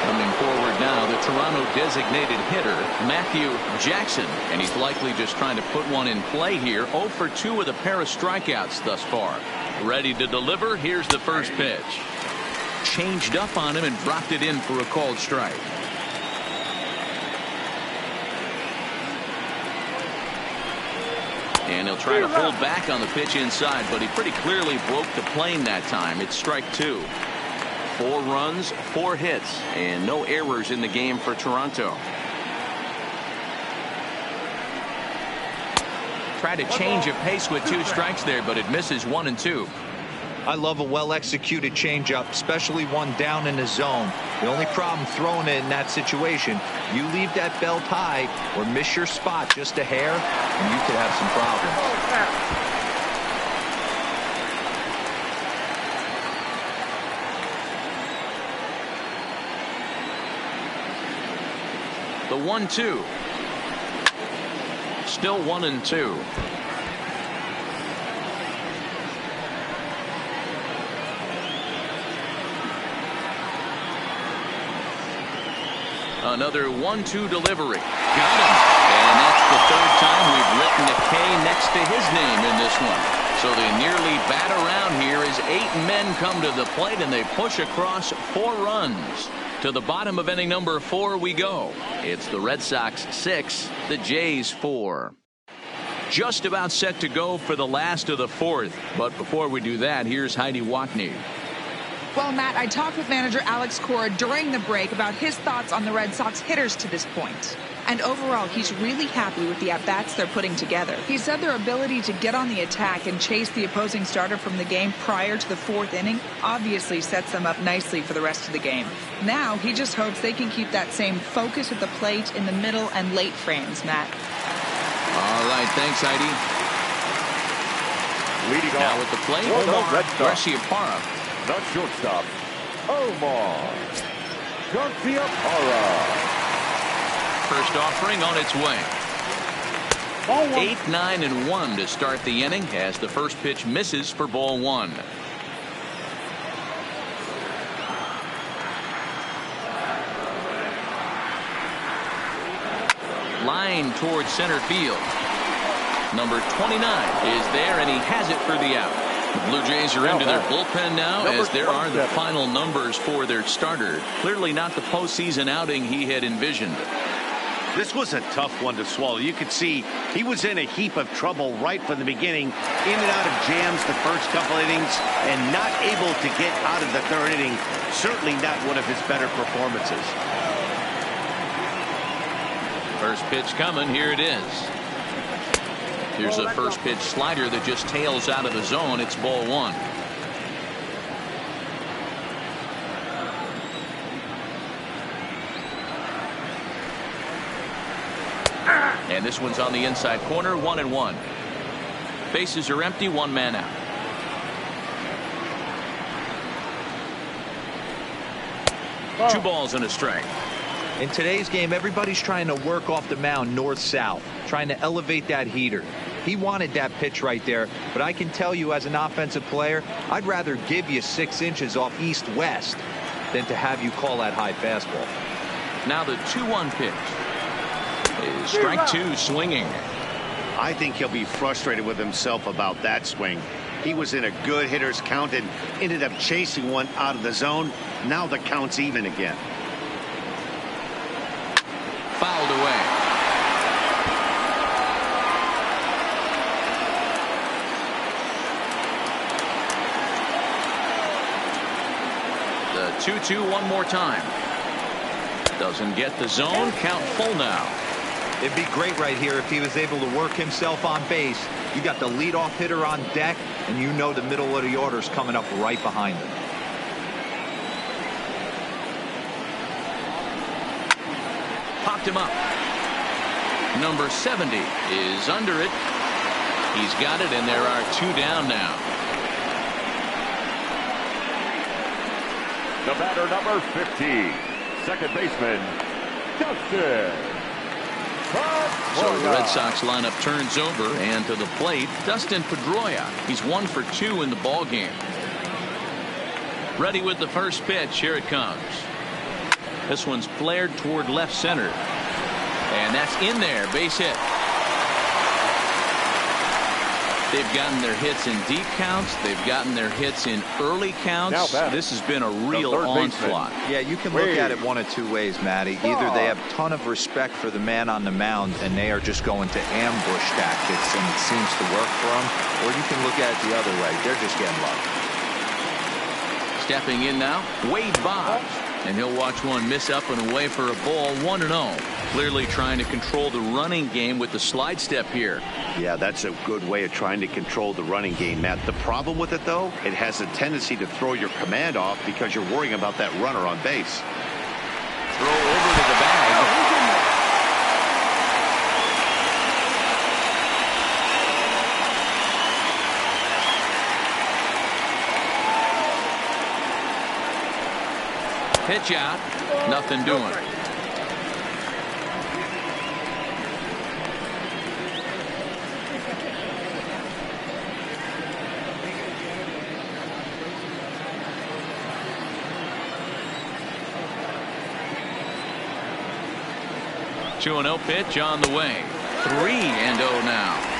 Coming forward now, the Toronto designated hitter, Matthew Jackson. And he's likely just trying to put one in play here. 0 for 2 with a pair of strikeouts thus far. Ready to deliver. Here's the first pitch. Changed up on him and dropped it in for a called strike. And he'll try to hold back on the pitch inside, but he pretty clearly broke the plane that time. It's strike 2. 4 runs, 4 hits, and no errors in the game for Toronto. Try to change of pace with 2 strikes there, but it misses 1 and 2. I love a well-executed changeup, especially one down in the zone. The only problem throwing it in that situation, you leave that belt high or miss your spot just a hair, and you could have some problems. The 1-2. Still 1 and 2. Another 1-2 delivery. Got him. And that's the 3rd time we've written a K next to his name in this one. So they nearly bat around here as 8 men come to the plate and they push across 4 runs. To the bottom of inning number 4 we go. It's the Red Sox 6, the Jays 4. Just about set to go for the last of the 4th. But before we do that, here's Heidi Watney. Well, Matt, I talked with manager Alex Cora during the break about his thoughts on the Red Sox hitters to this point. And overall, he's really happy with the at-bats they're putting together. He said their ability to get on the attack and chase the opposing starter from the game prior to the 4th inning obviously sets them up nicely for the rest of the game. Now, he just hopes they can keep that same focus at the plate in the middle and late frames, Matt. All right, thanks, Heidi. Leading now off at the plate, for the Omar Red Sox. Garciaparra. The shortstop, Omar Garciaparra. First offering on its way. 8, 9, and 1 to start the inning as the first pitch misses for ball 1. Line towards center field. Number 29 is there, and he has it for the out. The Blue Jays are into their bullpen now as there are the final numbers for their starter. Clearly not the postseason outing he had envisioned. This was a tough one to swallow. You could see he was in a heap of trouble right from the beginning, in and out of jams the first couple innings, and not able to get out of the 3rd inning. Certainly not one of his better performances. First pitch coming. Here it is. Here's a first pitch slider that just tails out of the zone. It's ball 1. And this one's on the inside corner. 1-1. Bases are empty. 1 man out. Two balls and a strike. In today's game, everybody's trying to work off the mound north-south, trying to elevate that heater. He wanted that pitch right there, but I can tell you as an offensive player, I'd rather give you 6 inches off east-west than to have you call that high fastball. Now the 2-1 pitch is strike 2 swinging. I think he'll be frustrated with himself about that swing. He was in a good hitter's count and ended up chasing one out of the zone. Now the count's even again. Fouled away. The 2-2 one more time. Doesn't get the zone. Count full now. It'd be great right here if he was able to work himself on base. You got the leadoff hitter on deck, and you know the middle of the order's coming up right behind him. Popped him up. Number 70 is under it. He's got it, and there are 2 down now. The batter, number 50, second baseman, Dustin. So the Red Sox lineup turns over, and to the plate, Dustin Pedroia. He's 1 for 2 in the ball game. Ready with the first pitch. Here it comes. This one's flared toward left center, and that's in there. Base hit. They've gotten their hits in deep counts. They've gotten their hits in early counts. This has been a real onslaught. Yeah, you can look at it one of 2 ways, Matty. Either they have a ton of respect for the man on the mound and they are just going to ambush tactics and it seems to work for them, or you can look at it the other way. They're just getting love. Stepping in now, Wade Boggs. And he'll watch one miss up and away for a ball. 1-0. Clearly trying to control the running game with the slide step here. Yeah, that's a good way of trying to control the running game, Matt. The problem with it, though, it has a tendency to throw your command off because you're worrying about that runner on base. Throw over to the bag. Pitch out. Nothing doing. Two and 0 pitch on the way. 3-0 now.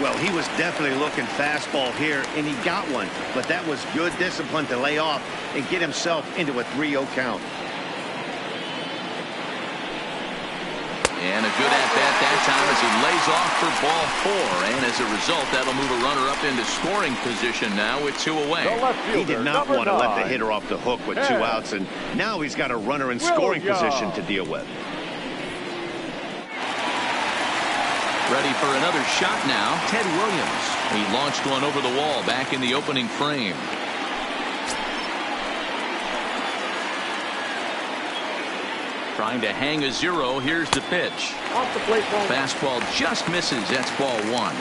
Well, he was definitely looking fastball here, and he got one. But that was good discipline to lay off and get himself into a 3-0 count. And a good at-bat that time as he lays off for ball 4. And as a result, that'll move a runner up into scoring position now with 2 away. He did not want to let the hitter off the hook with 2 outs, and now he's got a runner in scoring position to deal with. Ready for another shot now. Ted Williams. He launched one over the wall back in the opening frame. Trying to hang a 0. Here's the pitch. Off the plate, ball. Fastball just misses. That's ball 1.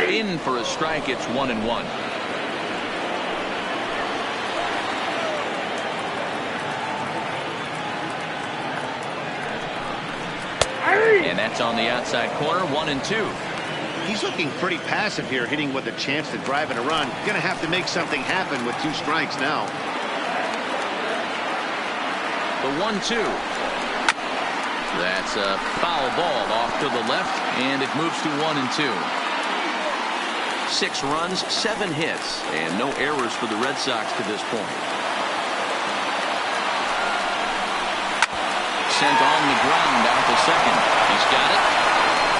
In for a strike. It's 1-1. And that's on the outside corner. 1-2. He's looking pretty passive here, hitting with a chance to drive in a run. Gonna have to make something happen with 2 strikes now. The 1-2. That's a foul ball off to the left, and it moves to 1-2. 6 runs, 7 hits, and no errors for the Red Sox to this point. Sent on the ground out to second. He's got it.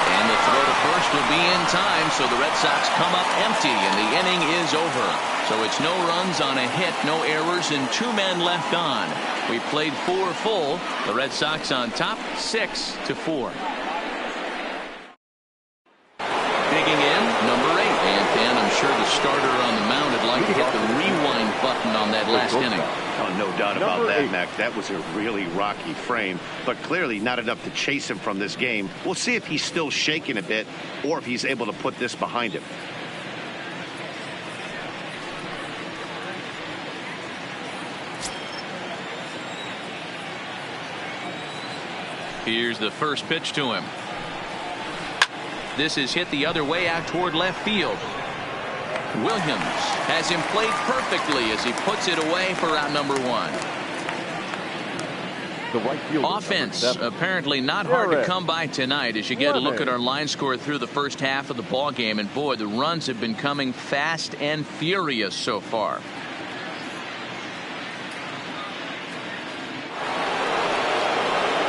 And the throw to first will be in time, so the Red Sox come up empty, and the inning is over. So it's no runs on a hit, no errors, and 2 men left on. We played 4 full. The Red Sox on top, 6-4. Digging in, number 8. And I'm sure the starter on the mound would like to hit the rewind button on that last inning. Oh, no doubt about that, Mac. That was a really rocky frame, but clearly not enough to chase him from this game. We'll see if he's still shaking a bit or if he's able to put this behind him. Here's the first pitch to him. This is hit the other way out toward left field. Williams has him played perfect. perfectly as he puts it away for out number 1. The right fielder, Offense number 7. apparently not hard to Garrett. come by tonight as you get a look at our line score through the first half of the ball game, and boy, the runs have been coming fast and furious so far.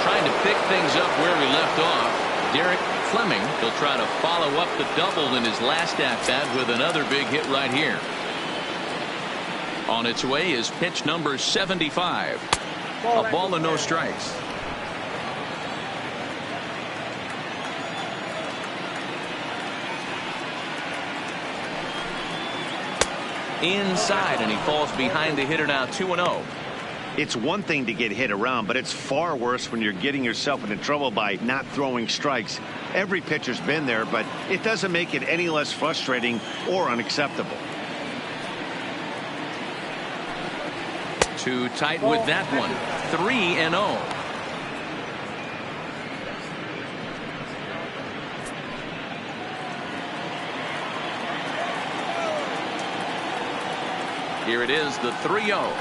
Trying to pick things up where we left off. Derek Fleming, he'll try to follow up the double in his last at bat with another big hit right here. On its way is pitch number 75. A ball and no strikes. Inside, and he falls behind the hitter now, 2-0. It's one thing to get hit around, but it's far worse when you're getting yourself into trouble by not throwing strikes. Every pitcher's been there, but it doesn't make it any less frustrating or unacceptable. Too tight with that one. 3-0. Here it is, the 3-0.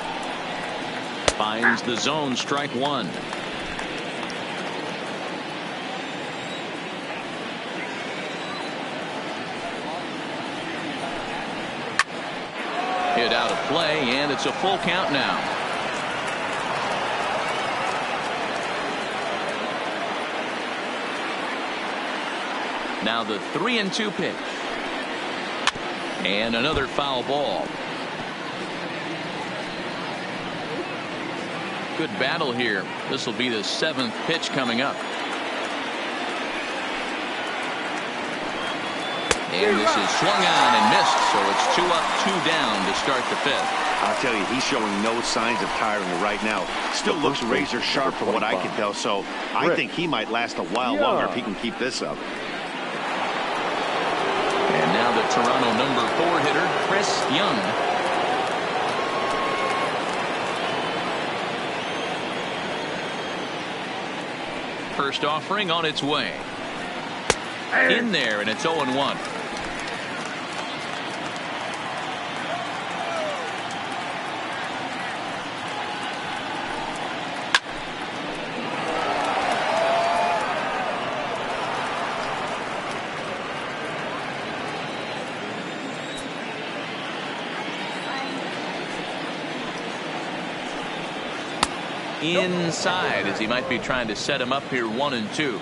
Finds the zone, strike 1. Hit out of play, and it's a full count now. Now the 3-2 pitch. And another foul ball. Good battle here. This will be the 7th pitch coming up. And this is swung on and missed, so it's 2 up, 2 down to start the 5th. I'll tell you, he's showing no signs of tiring right now. Still looks razor sharp from what I can tell, so I think he might last a while longer if he can keep this up. And now the Toronto number 4 hitter, Chris Young. First offering on its way. In there, and it's 0-1. Inside, as he might be trying to set him up here, 1-2.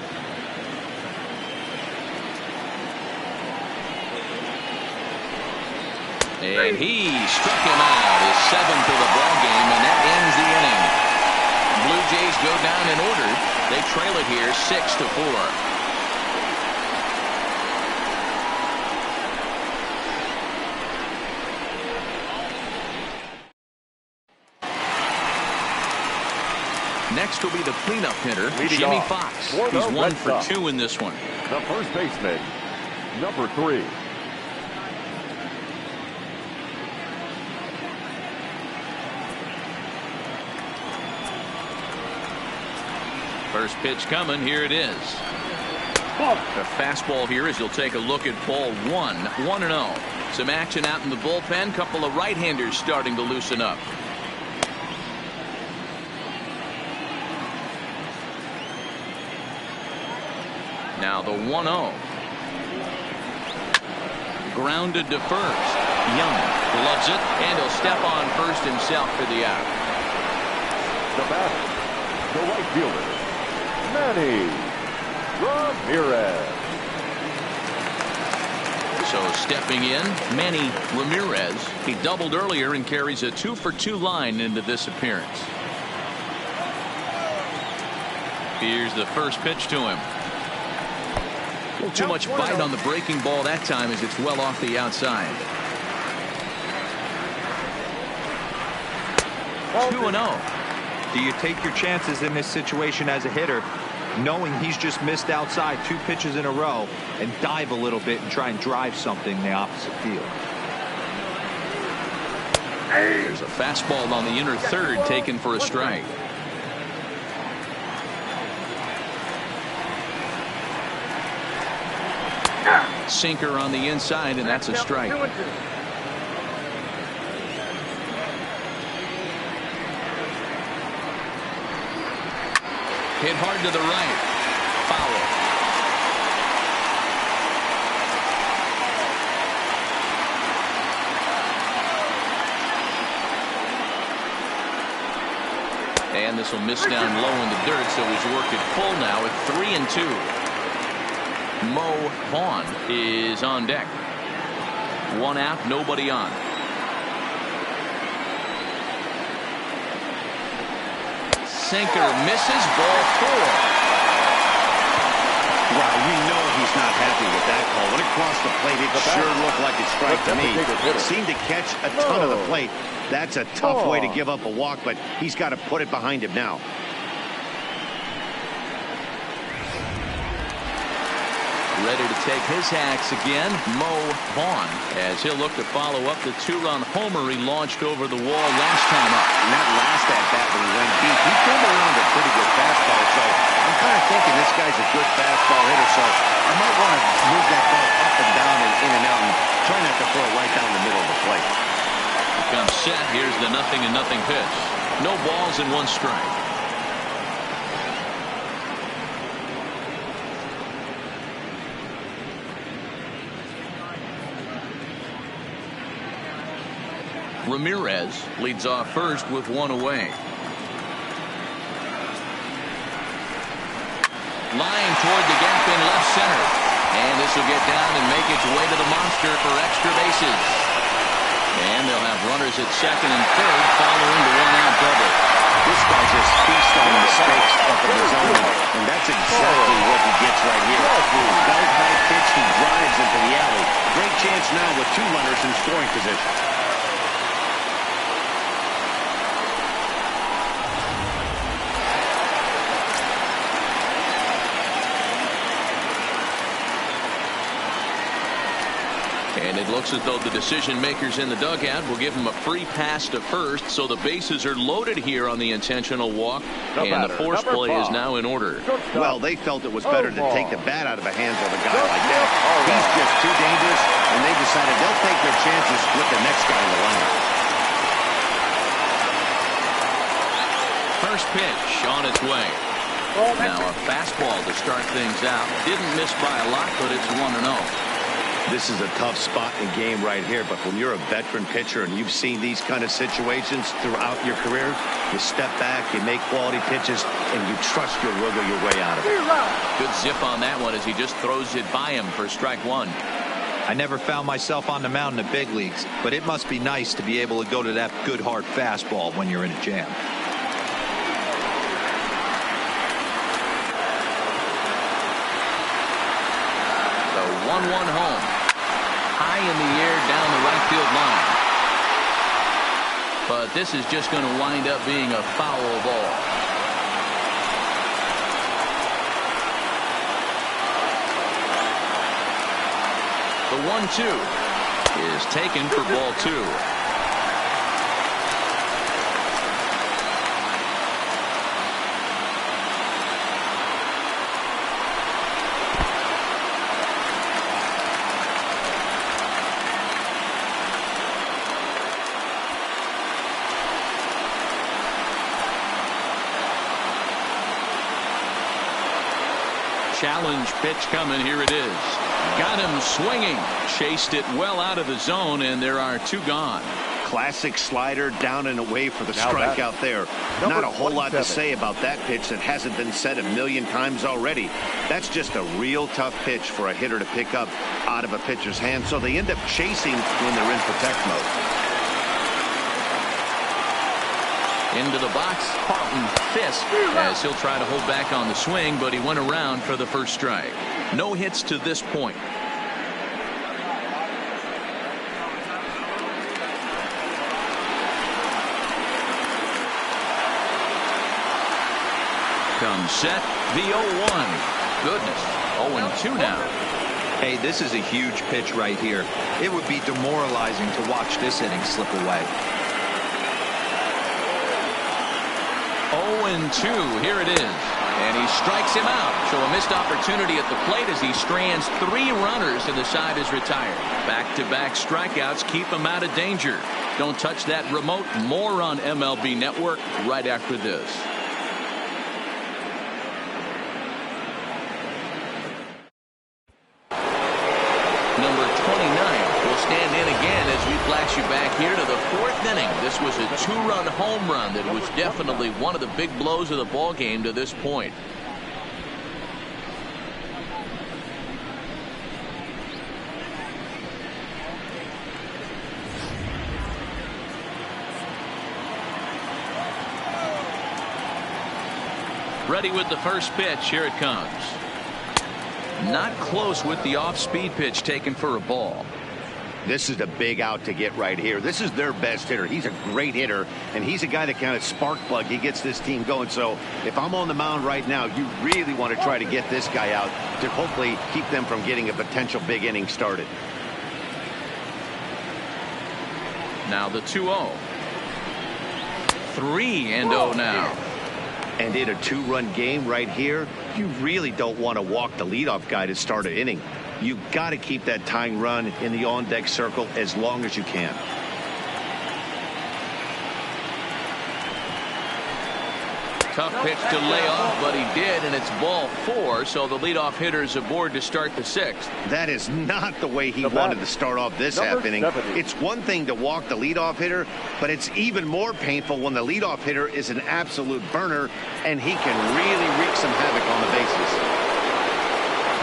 And he struck him out, his 7th of the ball game, and that ends the inning. Blue Jays go down in order. They trail it here 6-4. Next will be the cleanup hitter, Jimmy Fox. He's 1 for 2 in this one. The first baseman, number 3. First pitch coming. Here it is. The fastball here as you'll take a look at ball 1. 1-0. Some action out in the bullpen. Couple of right-handers starting to loosen up. Now the 1-0. Grounded to first. Young loves it, and he'll step on first himself for the out. The batter, the right fielder, Manny Ramirez. So stepping in, Manny Ramirez. He doubled earlier and carries a 2 for 2 line into this appearance. Here's the first pitch to him. Too much bite on the breaking ball that time as it's well off the outside. 2-0. Do you take your chances in this situation as a hitter, knowing he's just missed outside 2 pitches in a row, and dive a little bit and try and drive something in the opposite field? There's a fastball on the inner third taken for a strike. Sinker on the inside, and that's a strike. Hit hard to the right. Foul. And this will miss down low in the dirt, so he's worked it full now at 3-2. Mo Vaughn is on deck. One out, nobody on. Sinker misses, ball 4. Wow, you know he's not happy with that call. When it crossed the plate, it sure looked like a strike to me. It seemed to catch a ton of the plate. That's a tough way to give up a walk, but he's got to put it behind him now. Ready to take his hacks again, Mo Vaughn, as he'll look to follow up the 2-run homer he launched over the wall last time up. And that last at-bat when he went deep, he came around a pretty good fastball, so I'm kind of thinking this guy's a good fastball hitter, so I might want to move that ball up and down and in and out and try not to throw it right down the middle of the plate. Here comes set. Here's the 0-0 pitch. No balls and 1 strike. Ramirez leads off first with 1 away. Line toward the gap in left center. And this will get down and make its way to the monster for extra bases. And they'll have runners at second and third following the 1-out double. This guy just feasts on mistakes up in his own, and that's exactly what he gets right here. Belt high pitch, he drives into the alley. Great chance now with 2 runners in scoring position. And it looks as though the decision makers in the dugout will give him a free pass to first, so the bases are loaded here on the intentional walk, and the force play is now in order. Well, they felt it was better to take the bat out of the hands of a guy like that. He's just too dangerous, and they decided they'll take their chances with the next guy in the lineup. First pitch on its way. Now a fastball to start things out. Didn't miss by a lot, but it's 1-0. This is a tough spot in the game right here, but when you're a veteran pitcher and you've seen these kind of situations throughout your career, you step back, you make quality pitches, and you trust you'll wiggle your way out of it. Good zip on that one as he just throws it by him for strike 1. I never found myself on the mound in the big leagues, but it must be nice to be able to go to that good hard fastball when you're in a jam. The 1-1 home. High in the air down the right field line. But this is just going to wind up being a foul ball. The 1-2 is taken for ball 2. Challenge pitch coming. Here it is. Got him swinging. Chased it well out of the zone, and there are 2 gone. Classic slider down and away for the strikeout there. Not a whole lot to say about that pitch that hasn't been said a million times already. That's just a real tough pitch for a hitter to pick up out of a pitcher's hand, so they end up chasing when they're in protect mode. Into the box, Carlton Fisk, as he'll try to hold back on the swing, but he went around for the first strike. No hits to this point. Comes set, the 0-1. Goodness, 0-2 now. Hey, this is a huge pitch right here. It would be demoralizing to watch this inning slip away. 0-2, here it is. And he strikes him out. So a missed opportunity at the plate as he strands 3 runners and the side is retired. Back-to-back strikeouts keep him out of danger. Don't touch that remote. More on MLB Network right after this. number 29, will stand in again as we flash you back here to the 4th inning. This was a 2-run home run that was definitely one of the big blows of the ball game to this point. Ready with the first pitch. Here it comes. Not close with the off-speed pitch taken for a ball. This is a big out to get right here. This is their best hitter. He's a great hitter, and he's a guy that kind of spark plug. He gets this team going. So if I'm on the mound right now, you really want to try to get this guy out to hopefully keep them from getting a potential big inning started. Now the 2-0. 3-0 now. And in a 2-run game right here, you really don't want to walk the leadoff guy to start an inning. You've got to keep that tying run in the on-deck circle as long as you can. Tough pitch to lay off, but he did, and it's ball 4, so the leadoff hitter is aboard to start the 6th. That is not the way he wanted to start off this half inning. It's one thing to walk the leadoff hitter, but it's even more painful when the leadoff hitter is an absolute burner, and he can really wreak some havoc on the bases.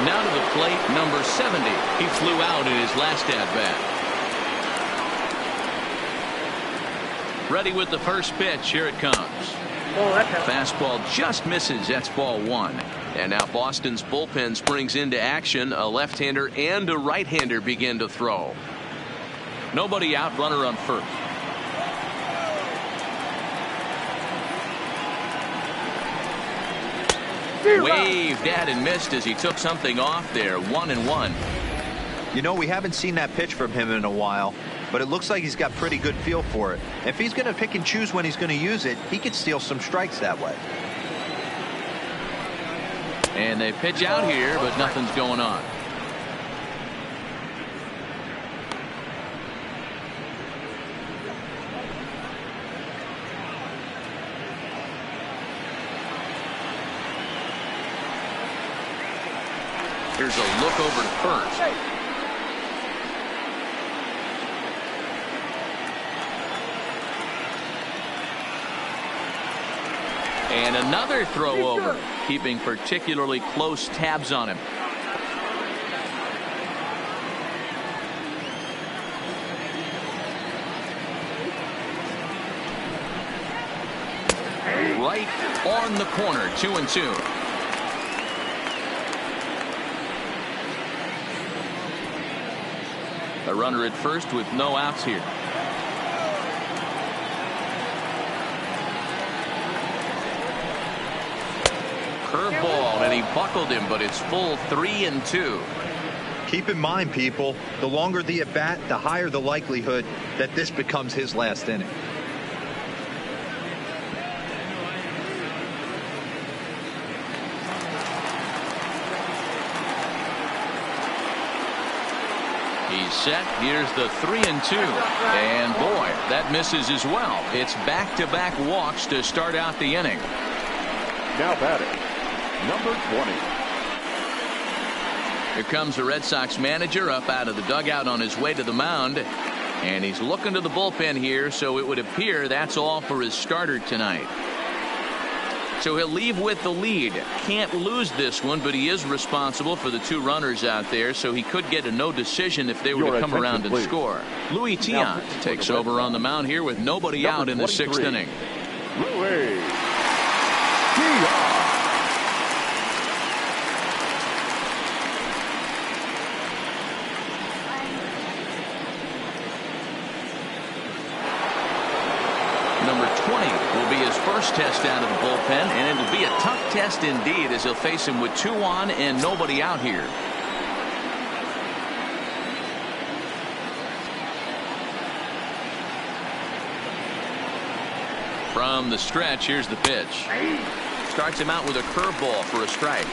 Now to the plate, number 70. He flew out in his last at-bat. Ready with the first pitch. Here it comes. Fastball just misses. That's ball 1. And now Boston's bullpen springs into action. A left-hander and a right-hander begin to throw. Nobody out, runner on first. Waved at and missed as he took something off there. 1-1. You know, we haven't seen that pitch from him in a while, but it looks like he's got pretty good feel for it. If he's going to pick and choose when he's going to use it, he could steal some strikes that way. And they pitch out here, but nothing's going on. Here's a look over to first. And another throw over, keeping particularly close tabs on him. Right on the corner, 2-2. A runner at first with no outs here. Curveball, and he buckled him, but it's full 3-2. Keep in mind, people, the longer the at bat, the higher the likelihood that this becomes his last inning. He's set. Here's the 3-2. And boy, that misses as well. It's back-to-back walks to start out the inning. Now batting, number 20. Here comes the Red Sox manager up out of the dugout on his way to the mound. And he's looking to the bullpen here, so it would appear that's all for his starter tonight. So he'll leave with the lead. Can't lose this one, but he is responsible for the 2 runners out there, so he could get a no decision if they were to come around and score. Louis Tiant takes over on the mound here with nobody out in the 6th inning. Louis Tiant. Number 20 will be his first test out of the bullpen, and it'll be a tough test indeed as he'll face him with 2 on and nobody out here. From the stretch, here's the pitch. Starts him out with a curveball for a strike.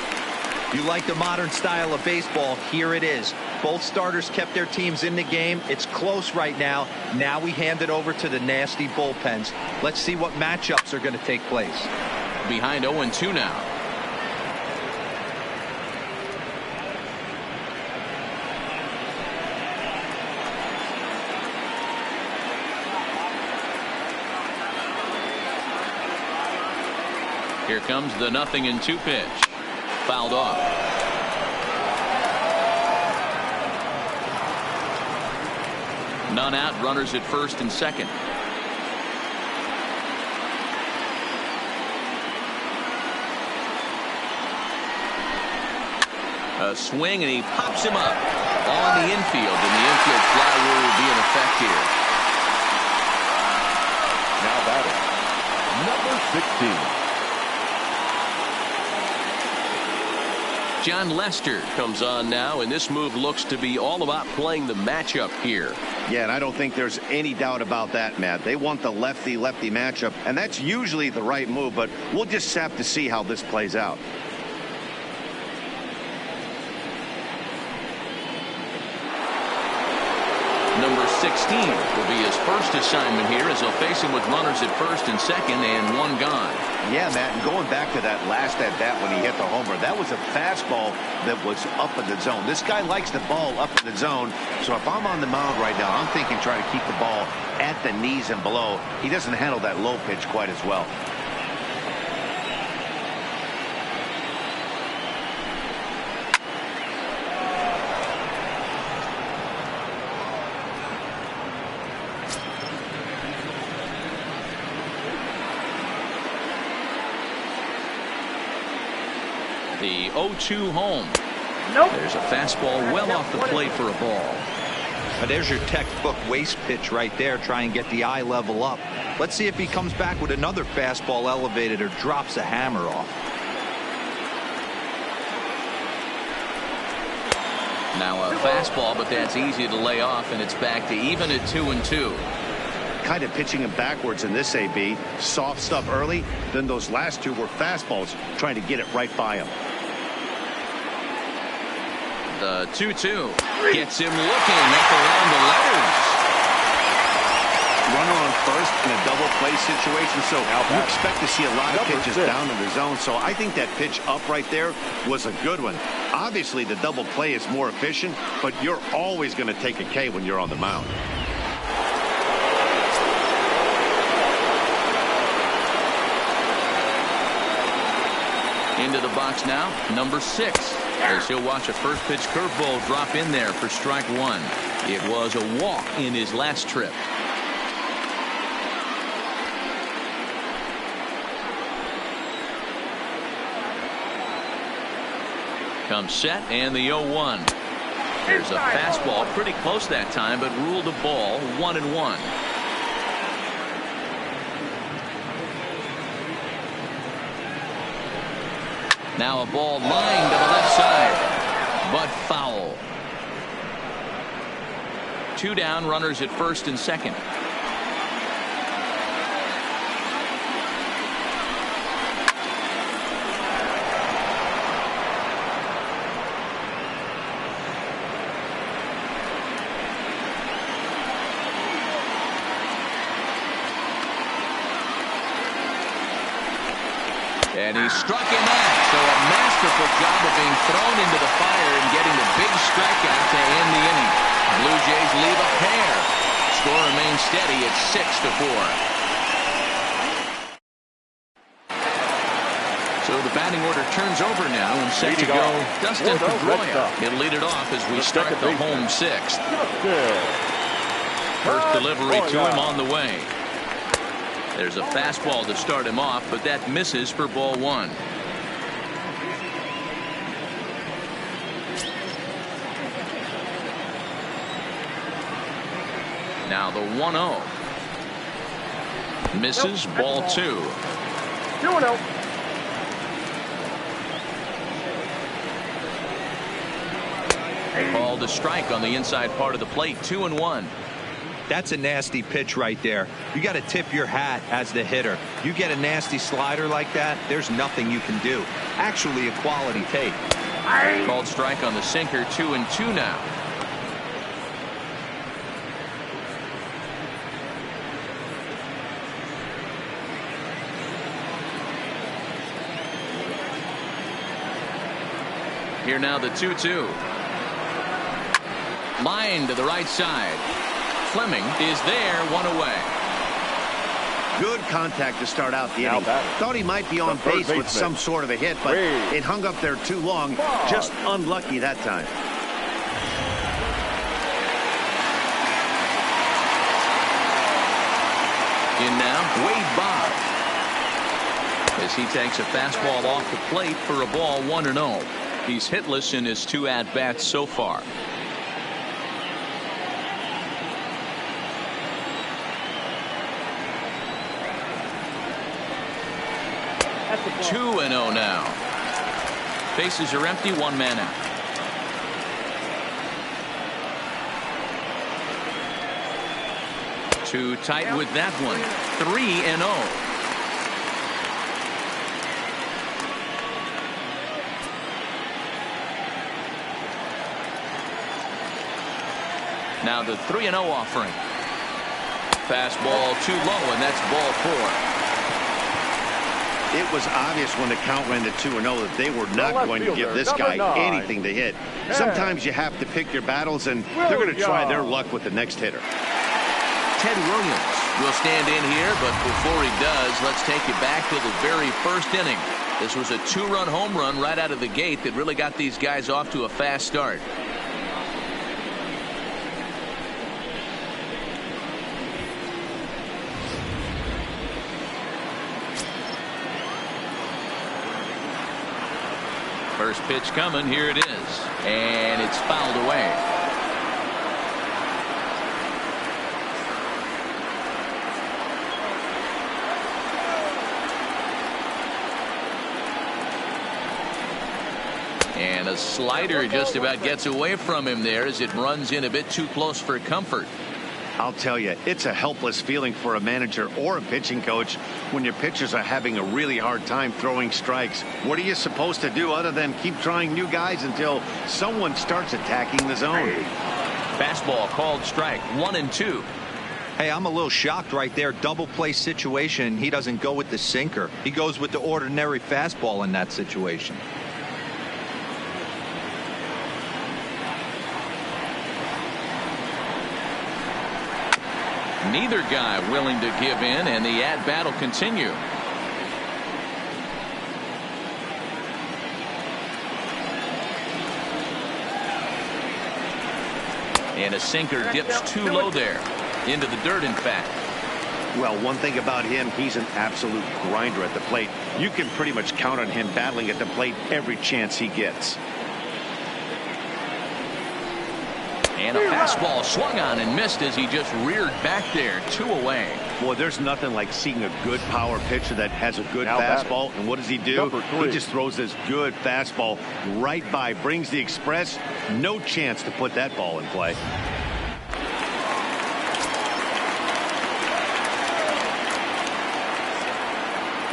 You like the modern style of baseball? Here it is. Both starters kept their teams in the game. It's close right now. Now we hand it over to the nasty bullpens. Let's see what matchups are going to take place. Behind 0-2 now. Here comes the 0-2 pitch. Fouled off. None out, runners at first and second. A swing, and he pops him up on the infield, and the infield fly rule will be in effect here. Now batting, number 16. John Lester comes on now, and this move looks to be all about playing the matchup here. Yeah, and I don't think there's any doubt about that, Matt. They want the lefty-lefty matchup, and that's usually the right move, but we'll just have to see how this plays out. Number 16 will be his first assignment here as he'll face him with runners at first and second and one gone. Yeah, Matt, and going back to that last at-bat when he hit the homer, that was a fastball that was up in the zone. This guy likes the ball up in the zone, so if I'm on the mound right now, I'm thinking try to keep the ball at the knees and below. He doesn't handle that low pitch quite as well. The 0-2 home. Nope. There's a fastball well off the plate for a ball. Now there's your textbook waste pitch right there. Try and get the eye level up. Let's see if he comes back with another fastball elevated or drops a hammer off. Now a fastball, but that's easy to lay off, and it's back to even at 2-2. Kind of pitching him backwards in this AB. Soft stuff early, then those last two were fastballs, trying to get it right by him. The 2-2 gets him looking up around the letters. Runner on first in a double play situation, so you expect to see a lot of pitches down in the zone. So I think that pitch up right there was a good one. Obviously, the double play is more efficient, but you're always going to take a K when you're on the mound. Into the box now, number 6. As he'll watch a first pitch curveball drop in there for strike one. It was a walk in his last trip. Comes set, and the 0-1. There's a fastball pretty close that time, but ruled a ball 1-1. Now a ball lined to the left side, but foul. 2 down, runners at first and second. And he struck him out. So a masterful job of being thrown into the fire and getting the big strikeout to end the inning. Blue Jays leave a pair. Score remains steady at 6-4. So the batting order turns over now and set to go Dustin Pedroia. He'll lead it off as we start the home 6th. First delivery to him on the way. There's a fastball to start him off, but that misses for ball 1. Now the 1-0. Misses, ball 2. 2-0. Called a strike on the inside part of the plate. 2-1. That's a nasty pitch right there. You got to tip your hat as the hitter. You get a nasty slider like that, there's nothing you can do. Actually a quality take. Called strike on the sinker. 2-2 now. Here now the 2-2. Line to the right side. Fleming is there, 1 away. Good contact to start out the Now inning. batter. Thought he might be on The third base with baseman. some sort of a hit, but Wade. it hung up there too long. Ball. Just unlucky that time. In now, Wade Bob. As he takes a fastball off the plate for a ball 1-0. He's hitless in his 2 at-bats so far. That's the ball. 2-0 now. Bases are empty, 1 man out. Too tight with that one. 3-0. Now the 3-0 offering. Fastball too low, and that's ball 4. It was obvious when the count ran to 2-0 that they were not left going to give fielder, this number guy 9. anything to hit. Sometimes you have to pick your battles, and they're going to try their luck with the next hitter. Ted Williams will stand in here, but before he does, let's take you back to the very first inning. This was a 2-run home run right out of the gate that really got these guys off to a fast start. First pitch coming. Here it is. And it's fouled away. And a slider just about gets away from him there as it runs in a bit too close for comfort. I'll tell you, it's a helpless feeling for a manager or a pitching coach when your pitchers are having a really hard time throwing strikes. What are you supposed to do other than keep trying new guys until someone starts attacking the zone? Fastball called strike. 1-2. Hey, I'm a little shocked right there. Double play situation. He doesn't go with the sinker. He goes with the ordinary fastball in that situation. Neither guy willing to give in, and the at-bat will continue. And a sinker dips too low there. Into the dirt, in fact. Well, one thing about him, he's an absolute grinder at the plate. You can pretty much count on him battling at the plate every chance he gets. And a fastball swung on and missed as he just reared back there. 2 away. Boy, there's nothing like seeing a good power pitcher that has a good Now fastball. And what does he do? Number 3. He just throws this good fastball right by, brings the express. No chance to put that ball in play.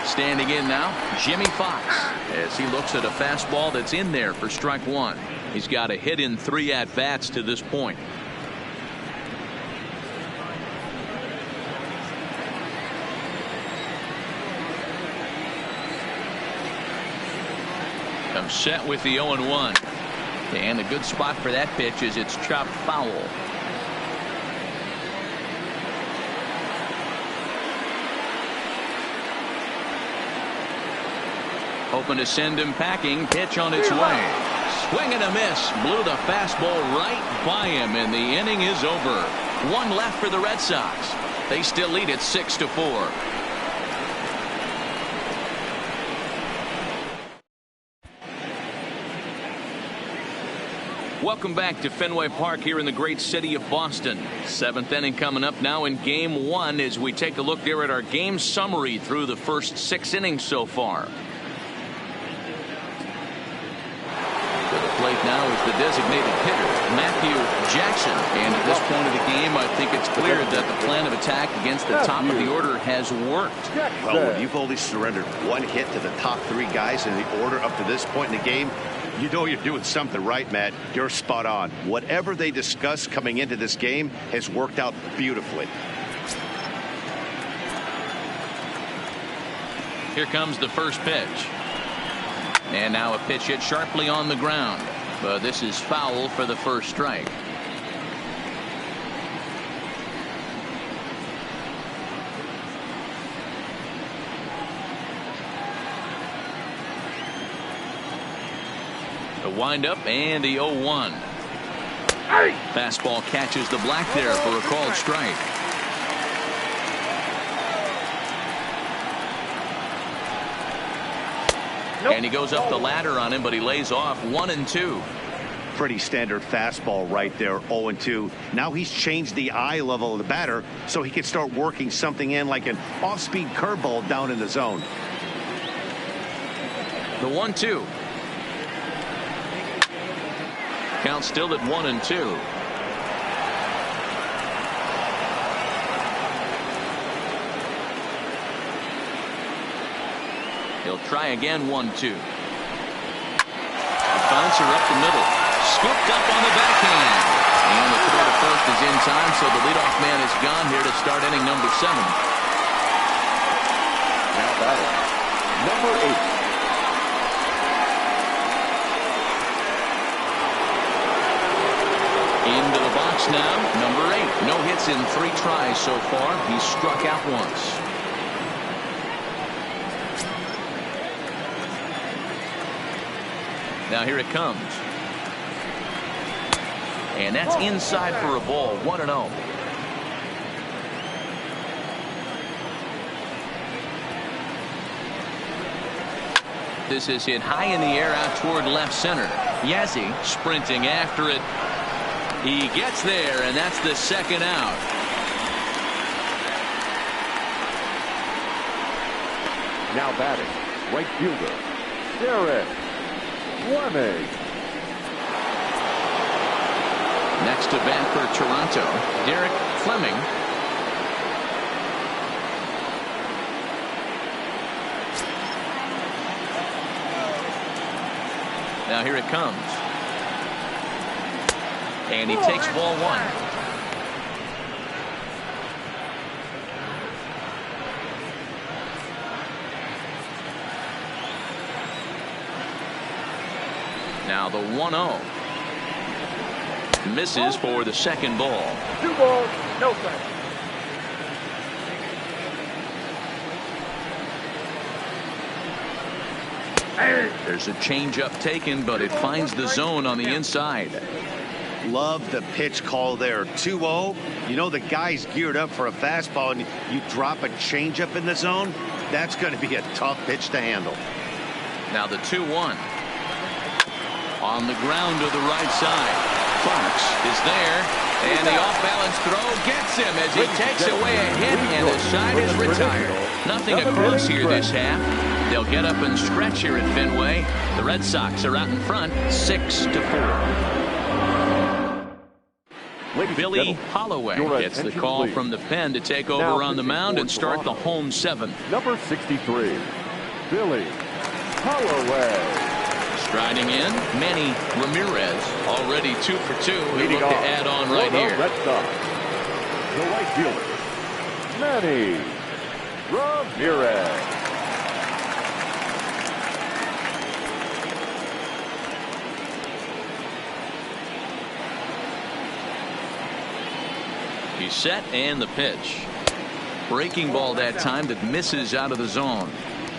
Standing in now, Jimmy Fox, as he looks at a fastball that's in there for strike 1. He's got a hit in 3 at-bats to this point. Comes set with the 0-1. And a good spot for that pitch is it's chopped foul. Hoping to send him packing. Pitch on its way. Swing and a miss. Blew the fastball right by him, and the inning is over. 1 left for the Red Sox. They still lead it 6-4. Welcome back to Fenway Park here in the great city of Boston. 7th inning coming up now in game 1 as we take a look there at our game summary through the first 6 innings so far. Plate now is the designated hitter, Matthew Jackson. And at this point of the game, I think it's clear that the plan of attack against the top of the order has worked. Well, when you've only surrendered 1 hit to the top 3 guys in the order up to this point in the game, you know you're doing something right, Matt. You're spot on. Whatever they discussed coming into this game has worked out beautifully. Here comes the first pitch. And now a pitch hit sharply on the ground. But this is foul for the first strike. windup and the 0-1. Fastball catches the black there for a called strike. And he goes up the ladder on him, but he lays off 1-2. Pretty standard fastball right there, 0-2. Now he's changed the eye level of the batter so he can start working something in like an off-speed curveball down in the zone. The 1-2. Count still at 1-2. He'll try again, 1-2. Bouncer up the middle. Scooped up on the backhand. And the throw to first is in time, so the leadoff man is gone here to start inning number 7. Now batting, number 8. Into the box now, number 8. No hits in 3 tries so far. He's struck out once. Now here it comes. And that's inside for a ball. 1-0. This is hit high in the air out toward left center. Yazzie sprinting after it. He gets there, and that's the second out. Now batting, right fielder, Derek Fleming. Next to bat for Toronto, Derek Fleming. Now here it comes. And he takes ball 1. Now the 1-0. Misses for the second ball. 2 balls, no strikes. There's a changeup taken, but it finds the zone on the inside. Love the pitch call there. 2-0. You know the guy's geared up for a fastball, and you drop a changeup in the zone. That's going to be a tough pitch to handle. Now the 2-1. On the ground to the right side. Fox is there, and the off-balance throw gets him as he takes away a hit, and the side is retired. Nothing across here this half. They'll get up and stretch here at Fenway. The Red Sox are out in front, 6-4. Billy Holloway gets the call from the pen to take over on the mound and start the home 7th. Number 63, Billy Holloway. Striding in, Manny Ramirez, already 2 for 2. He'll look to add on right here. Red Sox, the right fielder, Manny Ramirez. He's set, and the pitch. Breaking ball that time that misses out of the zone.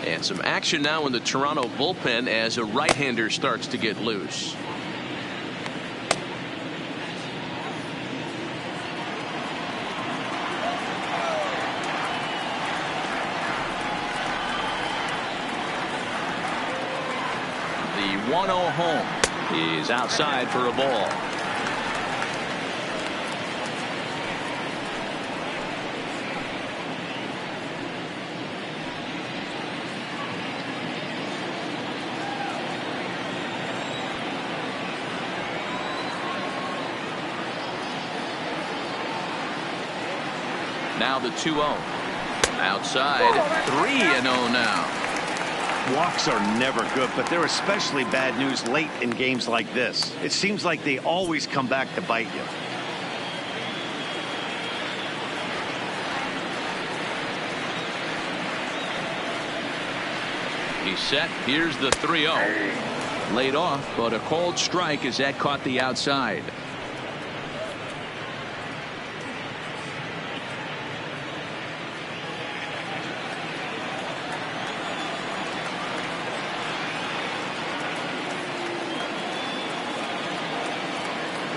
And some action now in the Toronto bullpen as a right-hander starts to get loose. The 1-0 home is outside for a ball. Now the 2-0. Outside, 3-0 now. Walks are never good, but they're especially bad news late in games like this. It seems like they always come back to bite you. He's set. Here's the 3-0. Laid off, but a called strike as that caught the outside.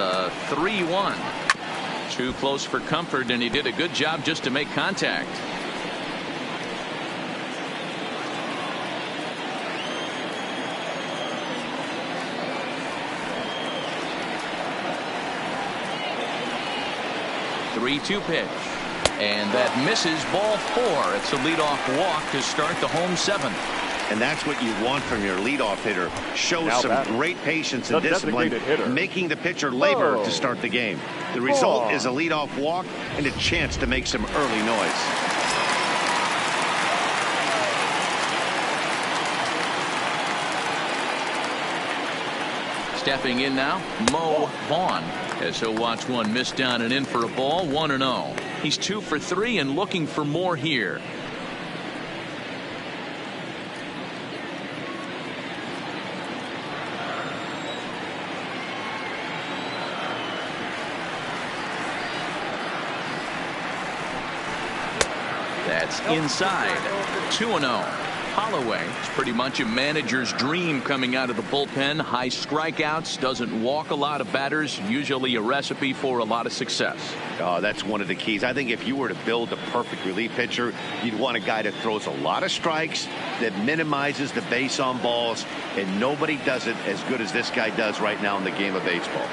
The 3-1. Too close for comfort, and he did a good job just to make contact. The 3-2 pitch. And that misses, ball 4. It's a leadoff walk to start the home 7th. And that's what you want from your leadoff hitter. Shows Now some batting, great patience and the discipline, designated hitter. making the pitcher labor to start the game. The result is a leadoff walk and a chance to make some early noise. Stepping in now, Mo Vaughn, as he'll watch one miss down and in for a ball. 1-0. He's 2 for 3 and looking for more here. That's inside. 2-0. Holloway is pretty much a manager's dream coming out of the bullpen. High strikeouts, doesn't walk a lot of batters, usually a recipe for a lot of success. Oh, that's one of the keys. I think if you were to build a perfect relief pitcher, you'd want a guy that throws a lot of strikes, that minimizes the base on balls, and nobody does it as good as this guy does right now in the game of baseball.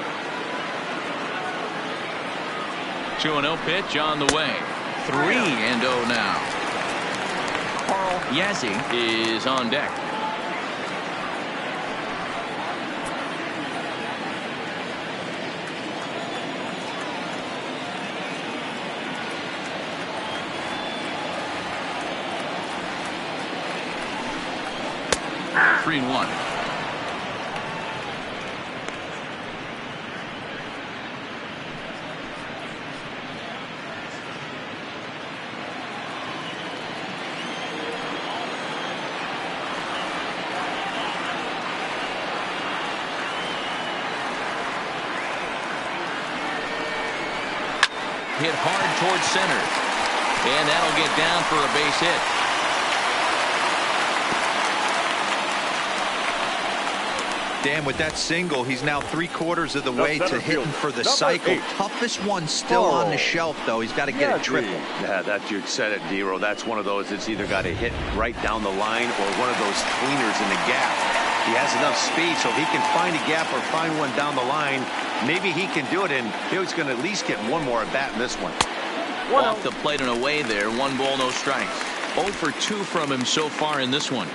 2-0 pitch on the way. 3-0 now. Carl Yazzie is on deck. Three and 1. Hit hard towards center, and that'll get down for a base hit. Dan, with that single, he's now 3/4 of the way to hitting for the cycle. Toughest one still on the shelf, though. He's got to get a triple. Yeah, that you said it, Dero. That's one of those that's either got to hit right down the line or one of those cleaners in the gap. He has enough speed, so if he can find a gap or find one down the line, maybe he can do it, and he's going to at least get one more at bat in this one. Off the plate and away there. 1 ball, no strikes. 0 for 2 from him so far in this one.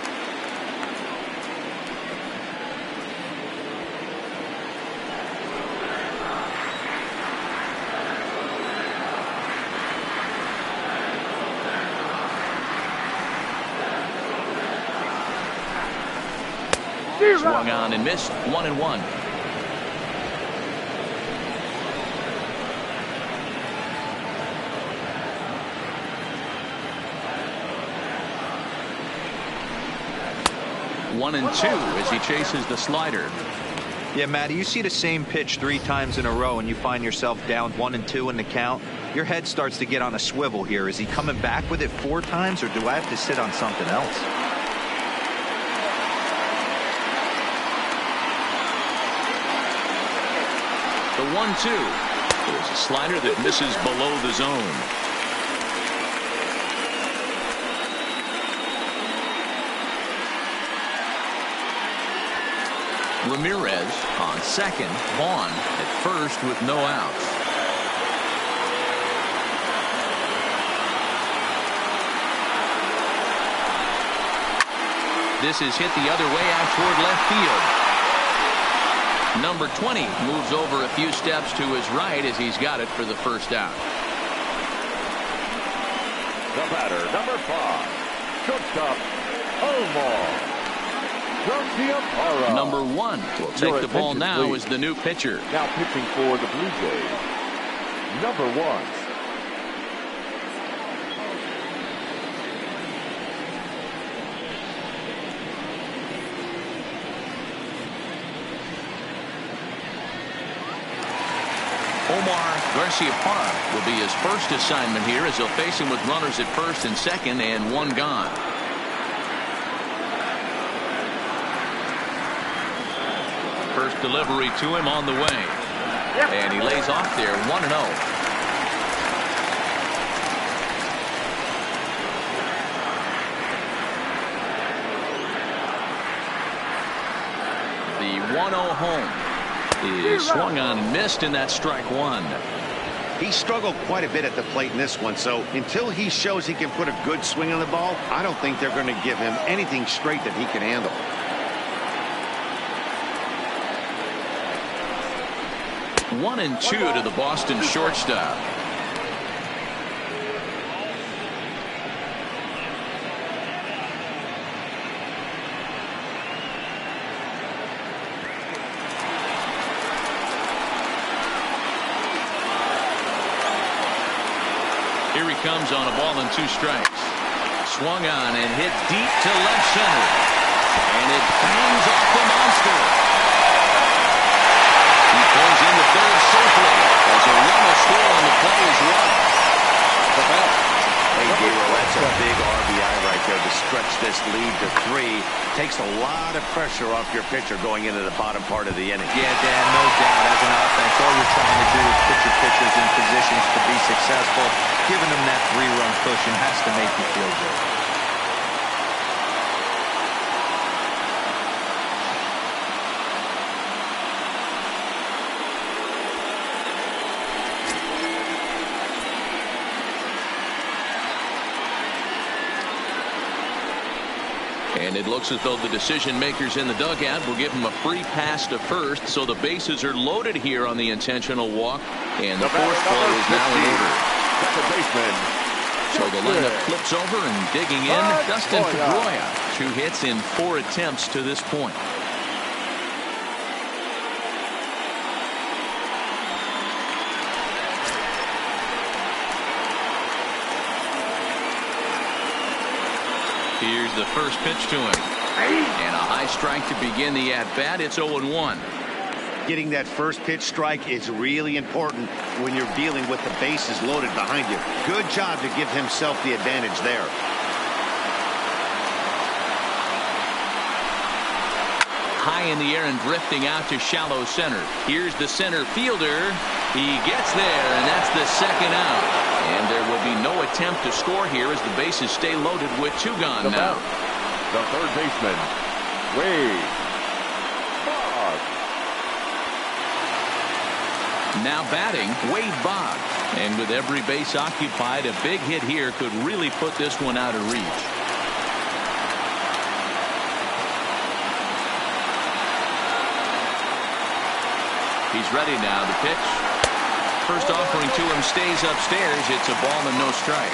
Swung on and missed. 1-1. One and 2 as he chases the slider. Yeah, Matty, you see the same pitch 3 times in a row and you find yourself down 1-2 in the count. Your head starts to get on a swivel here. Is he coming back with it 4 times, or do I have to sit on something else? The 1-2. There's a slider that misses below the zone. Ramirez on second. Vaughn at first with no outs. This is hit the other way out toward left field. Number 20 moves over a few steps to his right as he's got it for the first out. The batter, number 5, shortstop, Omar. Number 1 will take the ball now as the new pitcher. Now pitching for the Blue Jays, number 1. Omar Garciaparra will be his first assignment here as he'll face him with runners at first and second and 1 gone. First delivery to him on the way. And he lays off there, 1-0. The 1-0 home is swung on and missed, and that's strike one. He struggled quite a bit at the plate in this one, so until he shows he can put a good swing on the ball, I don't think they're going to give him anything straight that he can handle. One and two to the Boston shortstop. Here he comes on a ball and 2 strikes. Swung on and hit deep to left center. And it bangs off the monster. He pulls into third safely. There's a run of score on the play as well. Hey, Giro, that's a big RBI right there to stretch this lead to 3. Takes a lot of pressure off your pitcher going into the bottom part of the inning. Yeah, Dan, no doubt. As an offense, all you're trying to do is put your pitchers in positions to be successful. Giving them that 3-run cushion has to make you feel good. And it looks as though the decision makers in the dugout will give him a free pass to first, so the bases are loaded here on the intentional walk, and the force play is now in order. So the lineup flips over, and digging in, Dustin Pedroia. 2 hits in 4 attempts to this point. Here's the first pitch to him. And a high strike to begin the at-bat. It's 0-1. Getting that first pitch strike is really important when you're dealing with the bases loaded behind you. Good job to give himself the advantage there. High in the air and drifting out to shallow center. Here's the center fielder. He gets there, and that's the second out. And there will be no attempt to score here as the bases stay loaded with 2 gone now. The third baseman, Wade. Now batting, Wade Boggs. And with every base occupied, a big hit here could really put this one out of reach. He's ready now to pitch. First offering to him stays upstairs. It's a ball and no strike.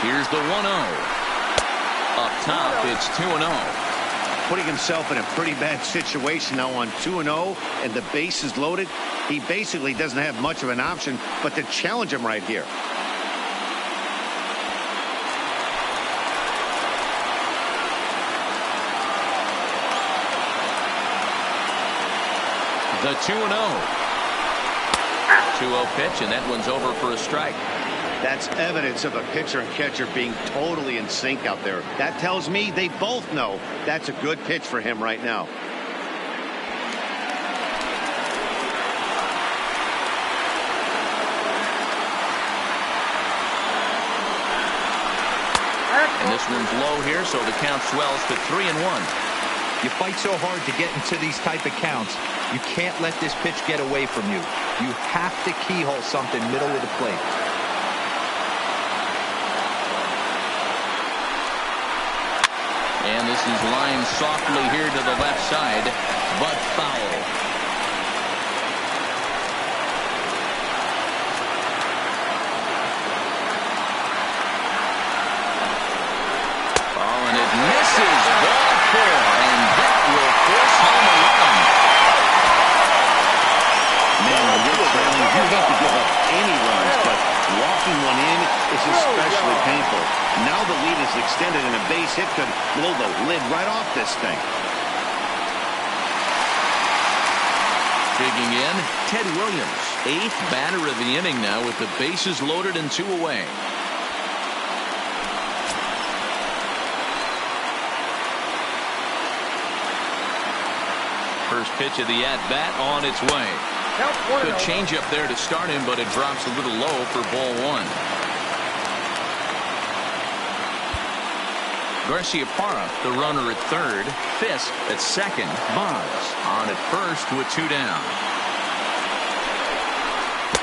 Here's the 1-0. Up top, it's 2-0. Putting himself in a pretty bad situation now on 2-0, and the base is loaded. He basically doesn't have much of an option but to challenge him right here. The 2-0. 2-0 pitch, and that one's over for a strike. That's evidence of a pitcher and catcher being totally in sync out there. That tells me they both know that's a good pitch for him right now. And this one's low here, so the count swells to 3-1. You fight so hard to get into these type of counts. You can't let this pitch get away from you. You have to keyhole something middle of the plate. And this is lined softly here to the left side, but foul. Oh, and it misses. Ball 4, and that will force home a run. Man, when you're trailing, you hate to give up any runs, but walking one in is especially painful. Now the lead is extended, and a base hit could blow the lid right off this thing. Digging in, Ted Williams, 8th batter of the inning now with the bases loaded and 2 away. First pitch of the at-bat on its way. Good changeup there to start him, but it drops a little low for ball 1. Garciaparra, the runner at third. Fisk at second. Bonds on at first with 2 down.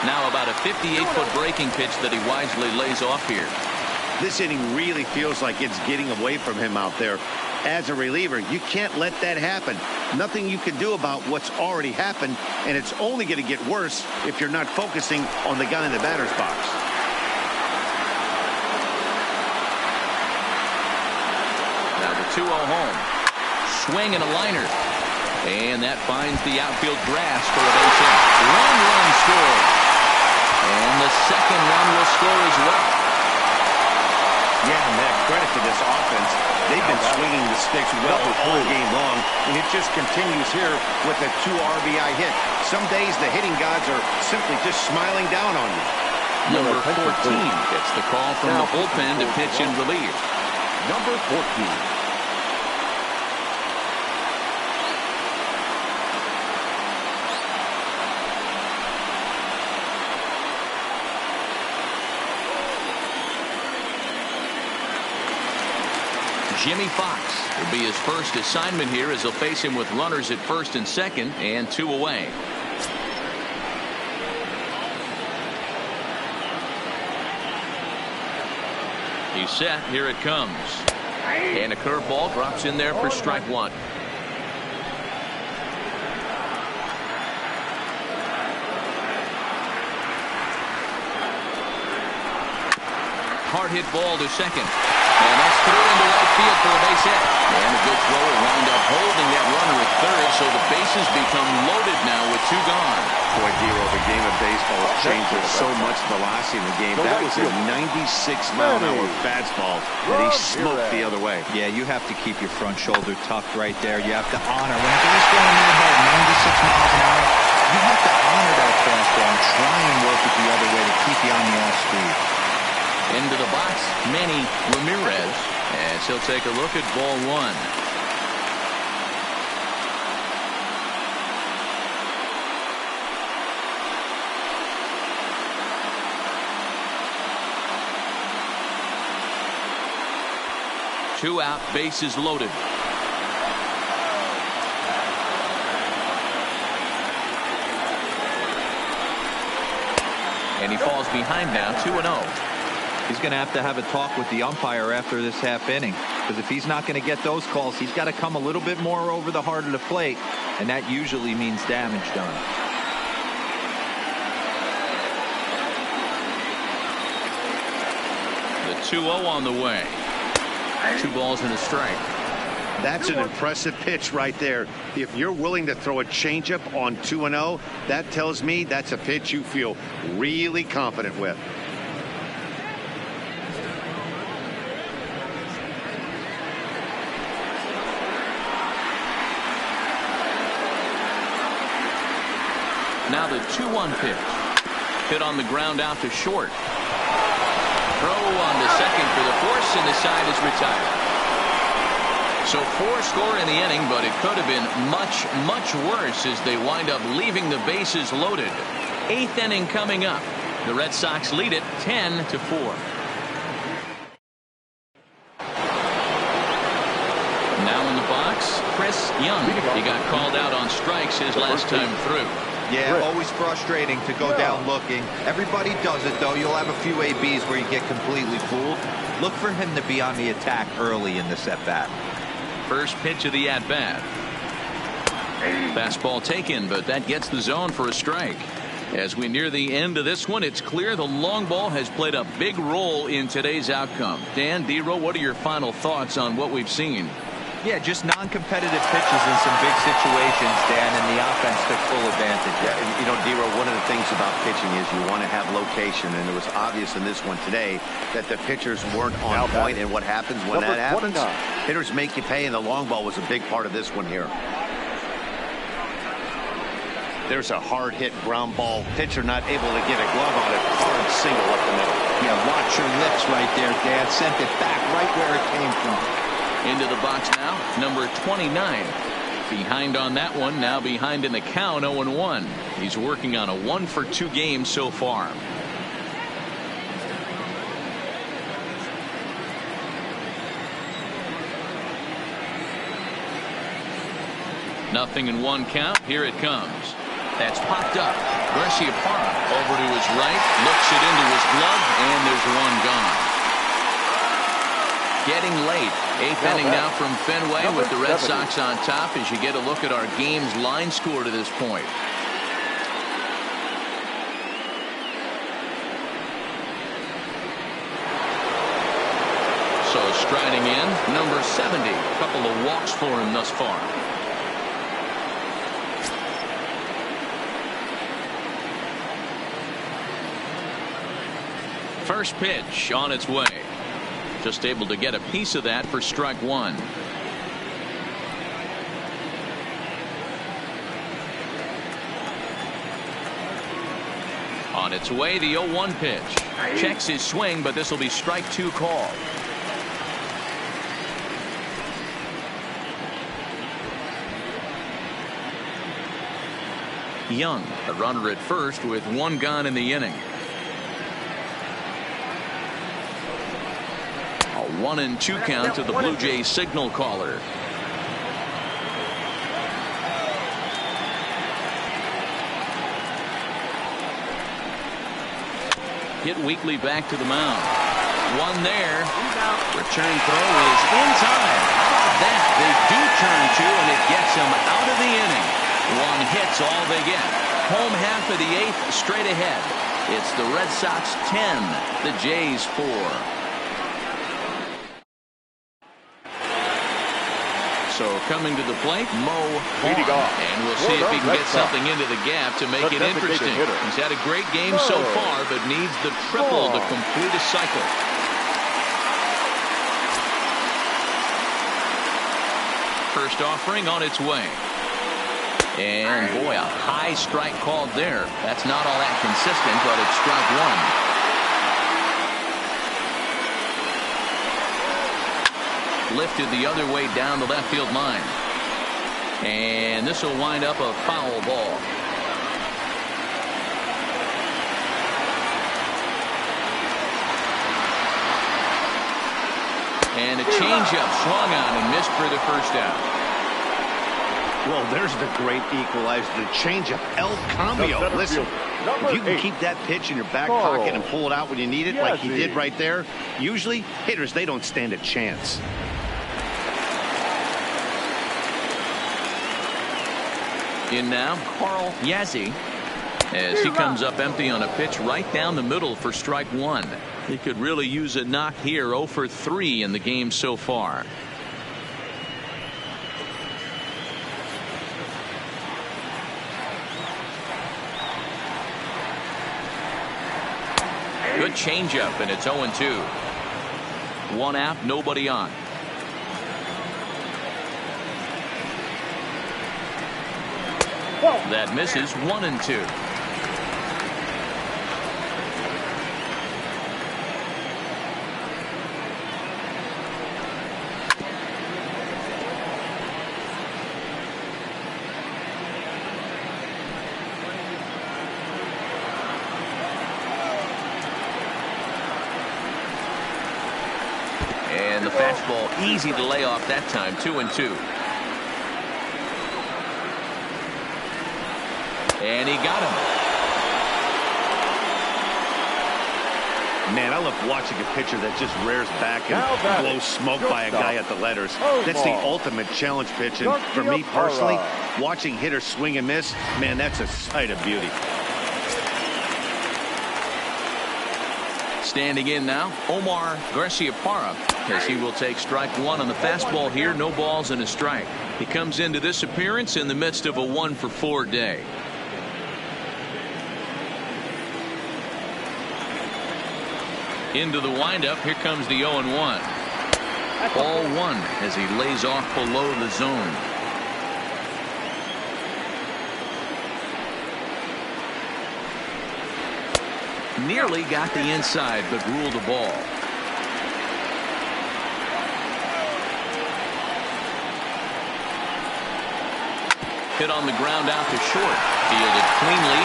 Now about a 58-foot breaking pitch that he wisely lays off here. This inning really feels like it's getting away from him out there. As a reliever, you can't let that happen. Nothing you can do about what's already happened, and it's only going to get worse if you're not focusing on the guy in the batter's box. Now the 2-0 home. Swing and a liner. And that finds the outfield grass for a base hit. Run scored. And the second run will score as well. Yeah, Matt, credit to this offense. They've been swinging the sticks well all game long, and it just continues here with a 2 RBI hit. Some days the hitting gods are simply just smiling down on you. Number 14 gets the call from the bullpen to pitch in relief. Number 14. Jimmy Fox will be his first assignment here as he'll face him with runners at first and second and 2 away. He's set. Here it comes. And a curveball drops in there for strike 1. Hard hit ball to second. And that's through into right field for a base hit. And a good throw will wind up holding that runner at third, so the bases become loaded now with 2 gone. Boy, Dero, the game of baseball has changed with so much velocity in the game. That was a 96-mile-an-hour fastball that he smoked the other way. Yeah, you have to keep your front shoulder tucked right there. You have to honor. When a guy's going in about 96 miles an hour, you have to honor that fastball and try and work it the other way to keep you on the off speed. Into the box, Manny Ramirez, as he'll take a look at ball 1. Two out, bases loaded. And he falls behind now, 2-0. He's going to have a talk with the umpire after this half inning, because if he's not going to get those calls, he's got to come a little bit more over the heart of the plate, and that usually means damage done. The 2-0 on the way. 2 balls and a strike. That's an impressive pitch right there. If you're willing to throw a changeup on 2-0, that tells me that's a pitch you feel really confident with. Now the 2-1 pitch. Hit on the ground out to short. Throw on to second for the force, and the side is retired. So 4 score in the inning, but it could have been much worse as they wind up leaving the bases loaded. 8th inning coming up. The Red Sox lead it 10-4. Now in the box, Chris Young. He got called out on strikes his last time through. Yeah, always frustrating to go down looking. Everybody does it, though. You'll have a few ABs where you get completely fooled. Look for him to be on the attack early in this at-bat. First pitch of the at-bat. Fastball taken, but that gets the zone for a strike. As we near the end of this one, it's clear the long ball has played a big role in today's outcome. Dan, Dero, what are your final thoughts on what we've seen? Yeah, just non-competitive pitches in some big situations, Dan, and the offense took full advantage. Yeah, you know, Dero, one of the things about pitching is you want to have location, and it was obvious in this one today that the pitchers weren't on point, and what happens when that happens? Hitters make you pay, and the long ball was a big part of this one here. There's a hard hit ground ball. Pitcher not able to get a glove on it. Hard single up the middle. Yeah, watch your lips right there, Dad. Sent it back right where it came from. Into the box now, number 29. Behind on that one, now behind in the count, 0-1. He's working on a 1-for-2 game so far. Nothing in 1 count. Here it comes. That's popped up. Bshift over to his right, looks it into his glove, and there's 1 gone. Getting late. 8th inning now from Fenway with the Red Sox on top as you get a look at our game's line score to this point. So striding in, number 70. A couple of walks for him thus far. First pitch on its way. Just able to get a piece of that for strike 1. On its way, the 0-1 pitch. Checks his swing, but this will be strike 2 call. Young, a runner at first with 1 gone in the inning. 1-2 count to the Blue Jays signal caller. Hit weakly back to the mound. 1 there. Return throw is in time. How about that? They do turn 2, and it gets him out of the inning. 1 hit's all they get. Home half of the 8th straight ahead. It's the Red Sox 10, the Jays 4. So coming to the plate, Mo Vaughn. And we'll see if he can get something into the gap to make it interesting. He's had a great game so far, but needs the triple to complete a cycle. First offering on its way. And boy, a high strike called there. That's not all that consistent, but it's strike 1. Lifted the other way down the left field line. And this will wind up a foul ball. And a changeup swung on and missed for the first out. Well, there's the great equalizer, the changeup, El Cambio. Listen, if you can keep that pitch in your back pocket and pull it out when you need it, like he did right there, usually hitters, they don't stand a chance. In now, Carl Yazzie, as he comes up empty on a pitch right down the middle for strike 1. He could really use a knock here. 0 for 3 in the game so far. Good changeup, and it's 0-2. 1 out, nobody on. That misses. 1-2. And the fastball easy to lay off that time. 2-2. And he got him. Man, I love watching a pitcher that just rears back and blows smoke by a guy at the letters. That's the ultimate challenge pitch. And for me personally, watching hitters swing and miss, man, that's a sight of beauty. Standing in now, Omar Garciaparra, as he will take strike 1 on the fastball here. No balls and a strike. He comes into this appearance in the midst of a 1 for 4 day. Into the windup. Here comes the 0-1. Ball 1 as he lays off below the zone. Nearly got the inside, but ruled the ball. Hit on the ground out to short. Fielded cleanly.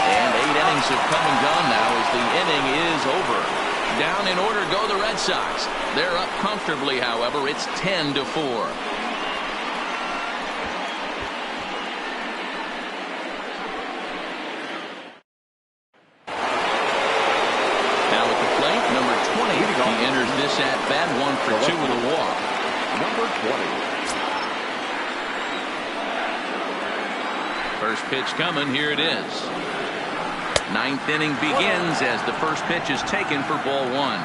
And 8 innings have come and gone now as the inning is over. Down in order go the Red Sox. They're up comfortably, however. It's 10-4. Now at the plate, number 20. He enters this at bat 1 for 2 with a walk. Number 20. First pitch coming. Here it is. 9th inning begins as the first pitch is taken for ball 1.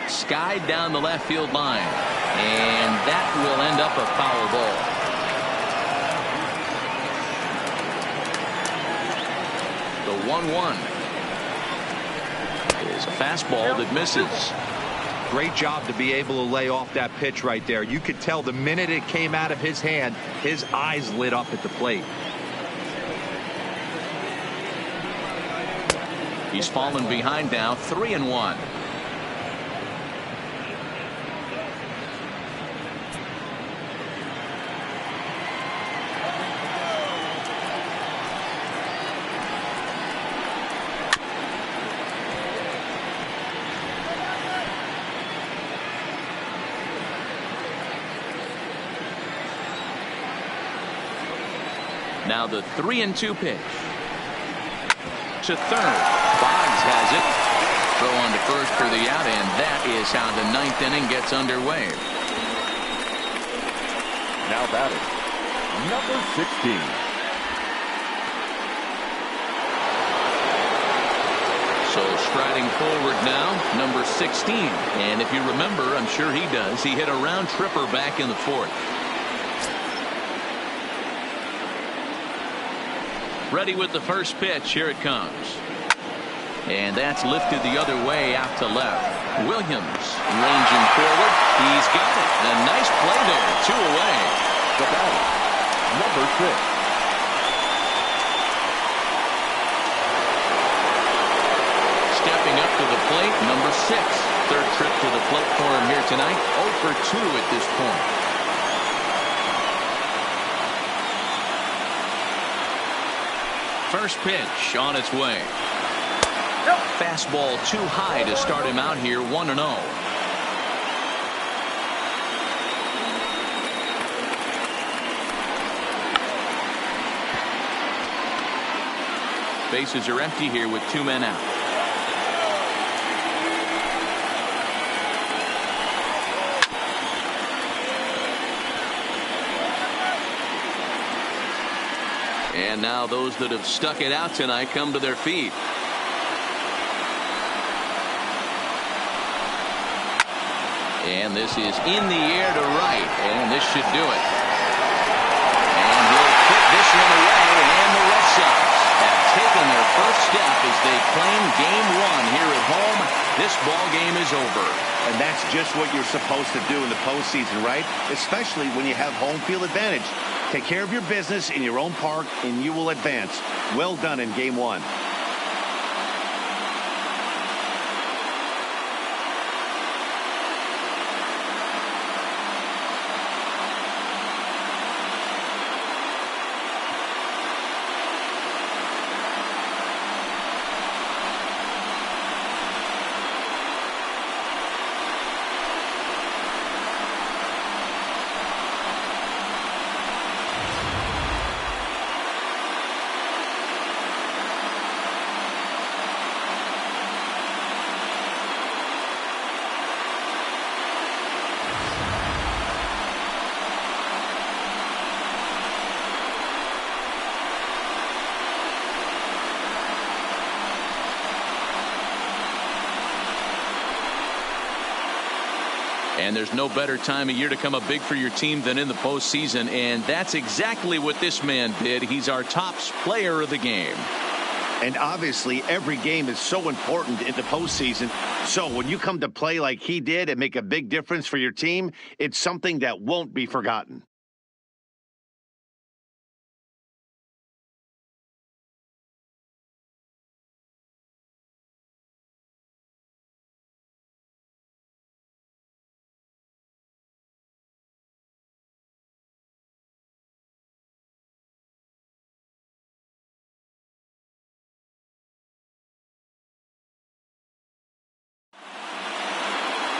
Skied down the left field line, and that will end up a foul ball. The 1-1 is a fastball that misses. Great job to be able to lay off that pitch right there. You could tell the minute it came out of his hand, his eyes lit up at the plate. He's fallen behind now, 3-1. Now the 3-2 pitch. To third. Boggs has it. Throw on to first for the out, and that is how the 9th inning gets underway. Now batting, number 16. So striding forward now, number 16. And if you remember, I'm sure he does, he hit a round tripper back in the 4th. Ready with the first pitch. Here it comes. And that's lifted the other way out to left. Williams ranging forward. He's got it. A nice play there. 2 away. The batter, number 6. Stepping up to the plate, number 6. Third trip to the plate for him here tonight. 0 for 2 at this point. First pitch on its way. Fastball too high to start him out here, 1-0. Bases are empty here with 2 men out. And now those that have stuck it out tonight come to their feet. And this is in the air to right, and this should do it. And he'll put this one away, and the Red Sox have taken their first step as they claim Game 1 here at home. This ball game is over. And that's just what you're supposed to do in the postseason, right? Especially when you have home field advantage. Take care of your business in your own park, and you will advance. Well done in Game 1. And there's no better time of year to come up big for your team than in the postseason, and that's exactly what this man did. He's our top player of the game. And obviously every game is so important in the postseason. So when you come to play like he did and make a big difference for your team, it's something that won't be forgotten.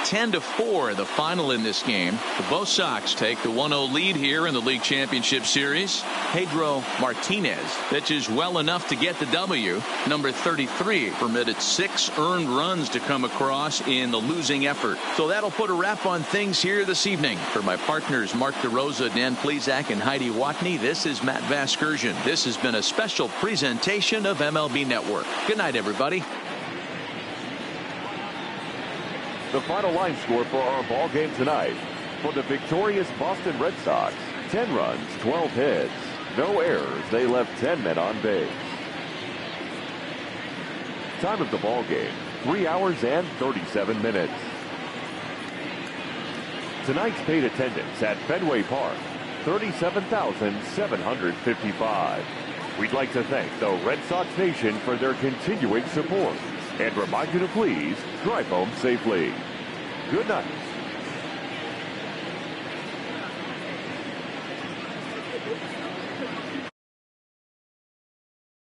10-4 the final in this game. The Bo Sox take the 1-0 lead here in the League Championship Series. Pedro Martinez pitches well enough to get the W. Number 33 permitted 6 earned runs to come across in the losing effort. So that'll put a wrap on things here this evening. For my partners Mark DeRosa, Dan Plesac, and Heidi Watney, this is Matt Vasgersian. This has been a special presentation of MLB Network. Good night, everybody. The final line score for our ball game tonight. For the victorious Boston Red Sox, 10 runs, 12 hits, no errors. They left 10 men on base. Time of the ball game, 3 hours and 37 minutes. Tonight's paid attendance at Fenway Park, 37,755. We'd like to thank the Red Sox Nation for their continuing support and remind you to please drive home safely. Good night.